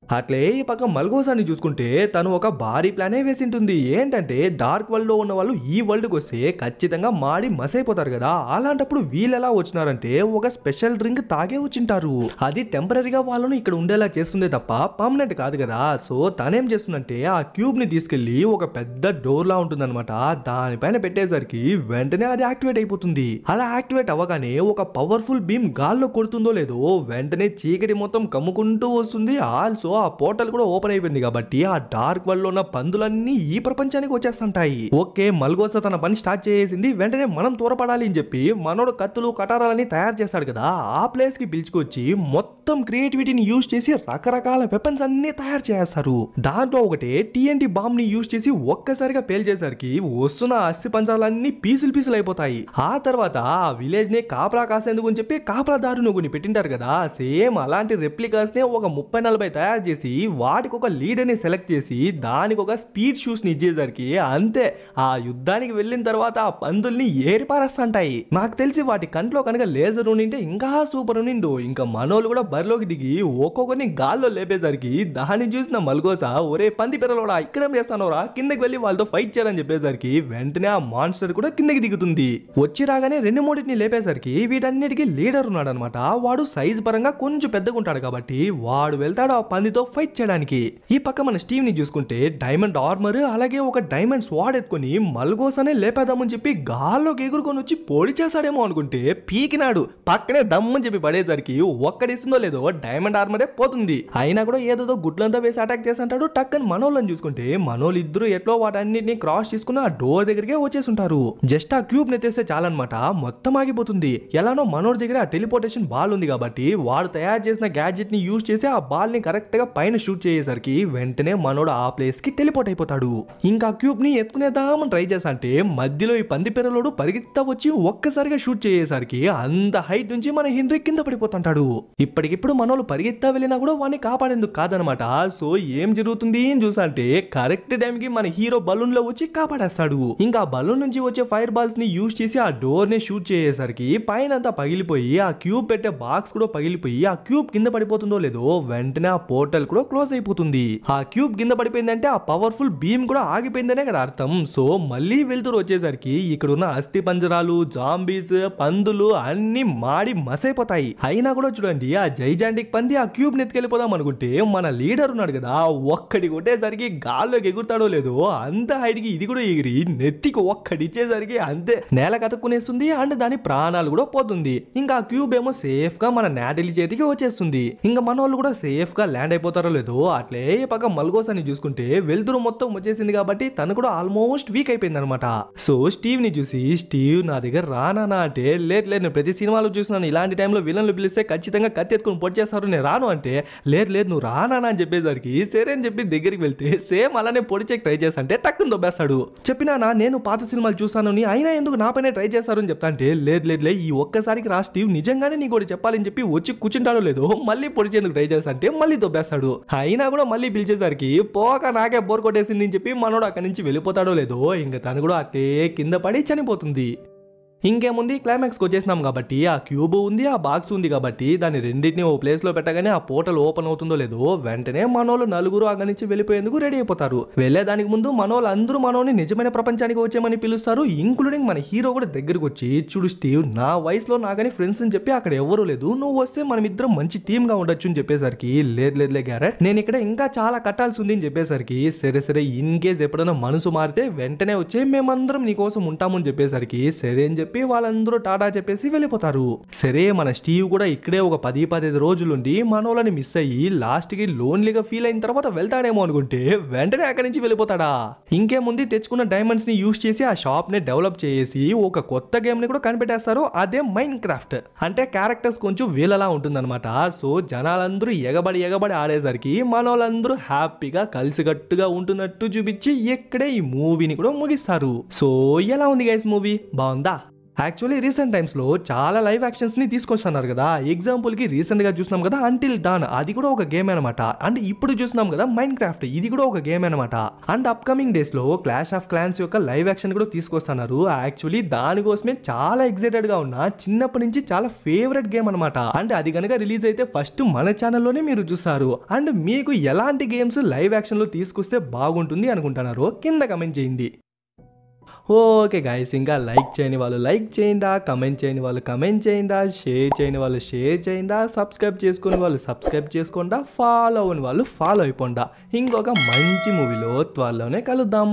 అట్లే ఈ పక్క మల్గోసాని చూసుకుంటే తను ఒక భారీ ప్లానే వేసింటుంది. ఏంటంటే డార్క్ వరల్డ్ లో ఉన్న వాళ్ళు ఈ వరల్డ్ కి వస్తే ఖచ్చితంగా మాడి మసైపోతారు కదా, అలాంటప్పుడు వీళ్ళు ఎలా వచ్చినారంటే ఒక స్పెషల్ డ్రింక్ తాగే వచ్చింటారు. అది టెంపరీగా వాళ్ళను ఇక్కడ ఉండేలా చేస్తుందే తప్ప పర్మనెంట్ కాదు కదా. సో తనేం చేస్తుందంటే ఆ క్యూబ్ ని తీసుకెళ్లి ఒక పెద్ద డోర్ లా ఉంటుందన్నమాట, దానిపైన పెట్టేసరికి వెంటనే అది యాక్టివేట్ అయిపోతుంది. అలా యాక్టివేట్ అవ్వగానే ఒక పవర్ఫుల్ బీమ్ గాల్లో కొడుతుందో లేదో వెంటనే చీకటి మొత్తం కమ్ముకుంటూ వస్తుంది. ఆల్సో ఆ పోర్టల్ కూడా ఓపెన్ అయిపోయింది కాబట్టి ఆ డార్క్ వరల్డ్ లో ఉన్న పందులన్నీ ఈ ప్రపంచానికి వచ్చేస్తుంటాయి. ఓకే, మల్గోసా తన పని స్టార్ట్ చేసింది, వెంటనే మనం త్వరపడాలి అని చెప్పి మనోడు కత్తులు కటారాలని తయారు చేస్తాడు కదా, ఆ ప్లేస్ కి పిలుచుకొచ్చి మొత్తం క్రియేటివిటీని యూజ్ చేసి రకరకాల వెపన్స్ అన్ని తయారు చేస్తారు. దాంట్లో ఒకటి TNT బాంబ్ ని యూజ్ చేసి ఒక్కసారిగా పేల్చేసరికి వస్తున్న అస్థి పంచాలన్నీ పీసులు అయిపోతాయి. ఆ తర్వాత ఆ విలేజ్ ని కాపలా కాసేందుకు అని చెప్పి కాపలాదారును కొన్ని పెట్టింటారు కదా, సేమ్ అలాంటి రెప్లికాస్ నే ఒక 30-40 తయారు చేసి వాటికి ఒక లీడర్ ని సెలెక్ట్ చేసి దానికి ఒక స్పీడ్ షూస్ ని ఇచ్చేసరికి అంతే, ఆ యుద్ధానికి వెళ్ళిన తర్వాత ఆ పందుల్ని ఏరిపారేస్తుంటాయి. నాకు తెలిసి వాటి కంట్లో కనుక లేజర్ ఉండింటే ఇంకా సూపర్ ఉండిండు. ఇంకా మనోళ్ళు కూడా బరిలోకి దిగి ఒక్కొక్కరిని గాల్లో లేపేసరికి దాన్ని చూసిన మల్గోసా ఒరే పంది పిల్లలోడా ఇక్కడేం చేస్తానోరా, కిందకి వెళ్ళి వాళ్ళతో ఫైట్ చేయాలని చెప్పేసరికి వెంటనే ఆ మాన్స్టర్ కూడా కిందకి దిగుతుంది. వచ్చి రాగానే 2-3 లేపేసరికి వీటన్నిటికీ లీడర్ ఉన్నాడు అనమాట. వాడు సైజ్ పరంగా కొంచెం పెద్దగా ఉంటాడు కాబట్టి వాడు వెళ్తాడు ఆ పందితో ఫైట్ చేయడానికి. ఈ పక్క మన స్టీవ్ ని చూసుకుంటే డైమండ్ ఆర్మర్ అలాగే ఒక డైమండ్ స్వాడ్ ఎత్తుకొని మల్గోసానే లేపేద్దామని చెప్పి గాల్లోకి ఎగురుకొని వచ్చి పొడి చేస్తాడేమో అనుకుంటే పీకినాడు. పక్కనే దమ్మని చెప్పి పడేసరికి ఒక్కడిస్తుందో లేదో డైమండ్ ఆర్మరే పోతుంది. అయినా కూడా ఏదో గుడ్లంతా వేసి అటాక్ చేస్తుంటాడు. టక్కని మనోళ్ళని చూసుకుంటే మనోళ్ళు ఇద్దరు ఎట్లో వాటన్నిటిని క్రాస్ చేసుకుని ఆ డోర్ దగ్గరికి వచ్చేస్తుంటారు. జస్ట్ ఆ క్యూబ్ నెత్తేస్తే చాలన్నమాట, మొత్తం ఆగిపోతుంది. ఎలానో మనోడి దగ్గర ఆ టెలిపోర్టేషన్ బాల్ ఉంది కాబట్టి వాడు తయారు చేసిన గ్యాడ్జెట్ ని యూజ్ చేసి ఆ బాల్ ని కరెక్ట్ గా పైన షూట్ చేసేసరికి వెంటనే మనోడు ఆ ప్లేస్ కి టెలిపోర్ట్ అయిపోతాడు. ఇంకా క్యూబ్ ని ఎత్తుకునేద్దామని ట్రై చేసంటే మధ్యలో ఈ పంది పిల్లలోడు పరిగెత్తా వచ్చి ఒక్కసారిగా షూట్ చేసేసరికి అంత హైట్ నుంచి మన హెన్రీ కింద పడిపోతుంటాడు. ఇప్పటికిప్పుడు మనోళ్ళు పరిగెత్తా వెళ్ళినా కూడా వాడిని కాపాడేందుకు కాదనమాట. సో ఏం జరుగుతుంది అని చూసంటే కరెక్ట్ టైం కి మన హీరో బలూన్ లో వచ్చి కాపాడేస్తాడు. ఇంకా బలూన్ నుంచి వచ్చే ఫైర్ బాల్స్ ని యూజ్ చేసి ఆ డోర్ ని షూట్ చేసేసరికి పైన అంతా పగిలిపోయి ఆ క్యూబ్ పెట్టే బాక్స్ కూడా పగిలిపోయి ఆ క్యూబ్ కింద పడిపోతుందో లేదో వెంటనే ఆ పోర్టల్ కూడా క్లోజ్ అయిపోతుంది. ఆ క్యూబ్ కింద పడిపోయిందంటే ఆ పవర్ఫుల్ బీమ్ కూడా ఆగిపోయిందనే కదా అర్థం. సో మళ్ళీ వెళ్తురు వచ్చేసరికి ఇక్కడ ఉన్న అస్థి పంజరాలు జాంబీస్ పందులు అన్ని మాడి మసైపోతాయి. అయినా కూడా చూడండి ఆ జైజాంటిక్ పంది ఆ క్యూబ్ నెత్తుకెళ్ళిపోదాం అనుకుంటే మన లీడర్ ఉన్నాడు కదా, ఒక్కడి కొట్టేసరికి గాల్లోకి ఎగురుతాడో లేదో అంత హైట్ కి ఇది కూడా ఎగిరి నెత్తికి ఒక్కడిచ్చేసరికి అంతే నేల కతుక్కునేస్తుంది అండ్ దాని ప్రాణాలు కూడా పోతుంది. ఇంకా ఆ క్యూబ్ ఏమో సేఫ్ గా మన నాటలీ చేతికి వచ్చేస్తుంది. ఇంకా మన వాళ్ళు కూడా సేఫ్ గా ల్యాండ్ అయిపోతారో లేదో. అట్లే పక్క మల్గోసాని చూసుకుంటే వెలుతురు మొత్తం వచ్చేసింది కాబట్టి తను కూడా ఆల్మోస్ట్ వీక్ అయిపోయింది అనమాట. సో స్టీవ్ ని చూసి స్టీవ్ నా దగ్గర రానా అంటే లేదు నేను ప్రతి సినిమాలో చూసినాను ఇలాంటి టైంలో విలన్లు పిలిస్తే ఖచ్చితంగా కత్తి ఎత్తుకుని పొడి చేస్తారు, నేను రాను అంటే లేదు నువ్వు రానా అని చెప్పేసరికి సరే అని చెప్పి దగ్గరికి వెళ్తే సేమ్ అలానే పొడిచేకి ట్రై చేస్తా టక్కుని దొబ్బేస్తాడు. చెప్పినానా నేను పాత సినిమాలు చూసాను అయినా ఎందుకు నా పైన ట్రై చేస్తారు అని చెప్తా అంటే లేదు ఈ ఒక్కసారికి రా స్టీవ్ నిజంగానే నీకు కూడా చెప్పాలని చెప్పి వచ్చి కూర్చుంటాడో లేదో మళ్ళీ పొడిచేందుకు ట్రై చేస్తా అంటే మళ్ళీ దొబ్బేస్తాడు. అయినా కూడా మళ్ళీ పిలిచేసరికి పోక నాకే బోర్ కొట్టేసింది అని చెప్పి మనోడు అక్కడి నుంచి వెళ్ళిపోతాడో లేదో ఇంకా తను కూడా అట్టే కింద పడి చనిపోతుంది. ఇంకేముంది క్లైమాక్స్కి వచ్చేసినాం కాబట్టి ఆ క్యూబ్ ఉంది, ఆ బాక్స్ ఉంది కాబట్టి దాన్ని రెండింటిని ఓ ప్లేస్లో పెట్టగానే ఆ పోర్టల్ ఓపెన్ అవుతుందో లేదో వెంటనే మనోళ్ళు నలుగురు అక్కడి నుంచి వెళ్ళిపోయేందుకు రెడీ అయిపోతారు. వెళ్ళేదానికి ముందు మనోళ్ళు అందరూ మనోని నిజమైన ప్రపంచానికి వచ్చేయమని పిలుస్తారు. ఇంక్లూడింగ్ మన హీరో కూడా దగ్గరకు వచ్చి, చూడు స్టీవ్, నా వయసులో నాకని ఫ్రెండ్స్ అని చెప్పి అక్కడ ఎవరూ లేదు, నువ్వు వస్తే మనం ఇద్దరం మంచి టీమ్ గా ఉండొచ్చు అని చెప్పేసరికి, లేదులే గ్యారెట్, నేను ఇక్కడ ఇంకా చాలా కట్టాల్సి ఉంది అని చెప్పేసరికి, సరే ఇన్ కేస్ ఎప్పుడైనా మనసు మారితే వెంటనే వచ్చి మేమందరం నీకోసం ఉంటామని చెప్పేసరికి సరే అని చెప్పి వాళ్ళందరూ టాటా చెప్పేసి వెళ్ళిపోతారు. సరే మన స్టీవ్ కూడా ఇక్కడే ఒక 10-15 రోజులుండి మనోళ్ళని మిస్ అయ్యి లాస్ట్ కి లోన్లీగా ఫీల్ అయిన తర్వాత వెళ్తాడేమో అనుకుంటే వెంటనే అక్కడి నుంచి వెళ్ళిపోతాడా. ఇంకేముంది, తెచ్చుకున్న డైమండ్స్ ని యూజ్ చేసి ఆ షాప్ ని డెవలప్ చేసి ఒక కొత్త గేమ్ ని కూడా కనిపెట్టేస్తారు. అదే మైన్ క్రాఫ్ట్. అంటే క్యారెక్టర్స్ కొంచెం వీళ్ళలా ఉంటుందన్నమాట. సో జనాలందరూ ఎగబడి ఆడేసరికి మనోళ్ళందరూ హ్యాపీగా కలిసికట్టుగా ఉంటున్నట్టు చూపించి ఇక్కడే ఈ మూవీని కూడా ముగిస్తారు. సో ఎలా ఉంది గైస్ మూవీ? బాగుందా? యాక్చువల్లీ రీసెంట్ టైమ్స్లో చాలా లైవ్ యాక్షన్స్ని తీసుకొస్తున్నారు కదా. ఎగ్జాంపుల్కి రీసెంట్గా చూసినాం కదా అంటిల్ డాన్, అది కూడా ఒక గేమ్ అనమాట. అండ్ ఇప్పుడు చూసినాం కదా మైన్ క్రాఫ్ట్, ఇది కూడా ఒక గేమ్ అనమాట. అండ్ అప్కమింగ్ డేస్లో క్లాష్ ఆఫ్ క్లాన్స్ యొక్క లైవ్ యాక్షన్ కూడా తీసుకొస్తున్నారు. యాక్చువల్లీ దానికోసమే చాలా ఎక్సైటెడ్గా ఉన్నా, చిన్నప్పటి నుంచి చాలా ఫేవరెట్ గేమ్ అనమాట. అండ్ అది కనుక రిలీజ్ అయితే ఫస్ట్ మన ఛానల్లోనే మీరు చూస్తారు. అండ్ మీకు ఎలాంటి గేమ్స్ లైవ్ యాక్షన్లో తీసుకొస్తే బాగుంటుంది అనుకుంటున్నారో కింద కమెంట్ చేయండి. ఓకే గైస్, ఇంకా లైక్ చేయని వాళ్ళు లైక్ చేయండి, కమెంట్ చేయని వాళ్ళు కమెంట్ చేయండి, షేర్ చేయని వాళ్ళు షేర్ చేయండి, సబ్స్క్రైబ్ చేసుకుని వాళ్ళు సబ్స్క్రైబ్ చేసుకోండి, ఫాలో అవ్వని వాళ్ళు ఫాలో అయిపోండి. ఇంకొక మంచి మూవీలో త్వరలోనే కలుద్దాం.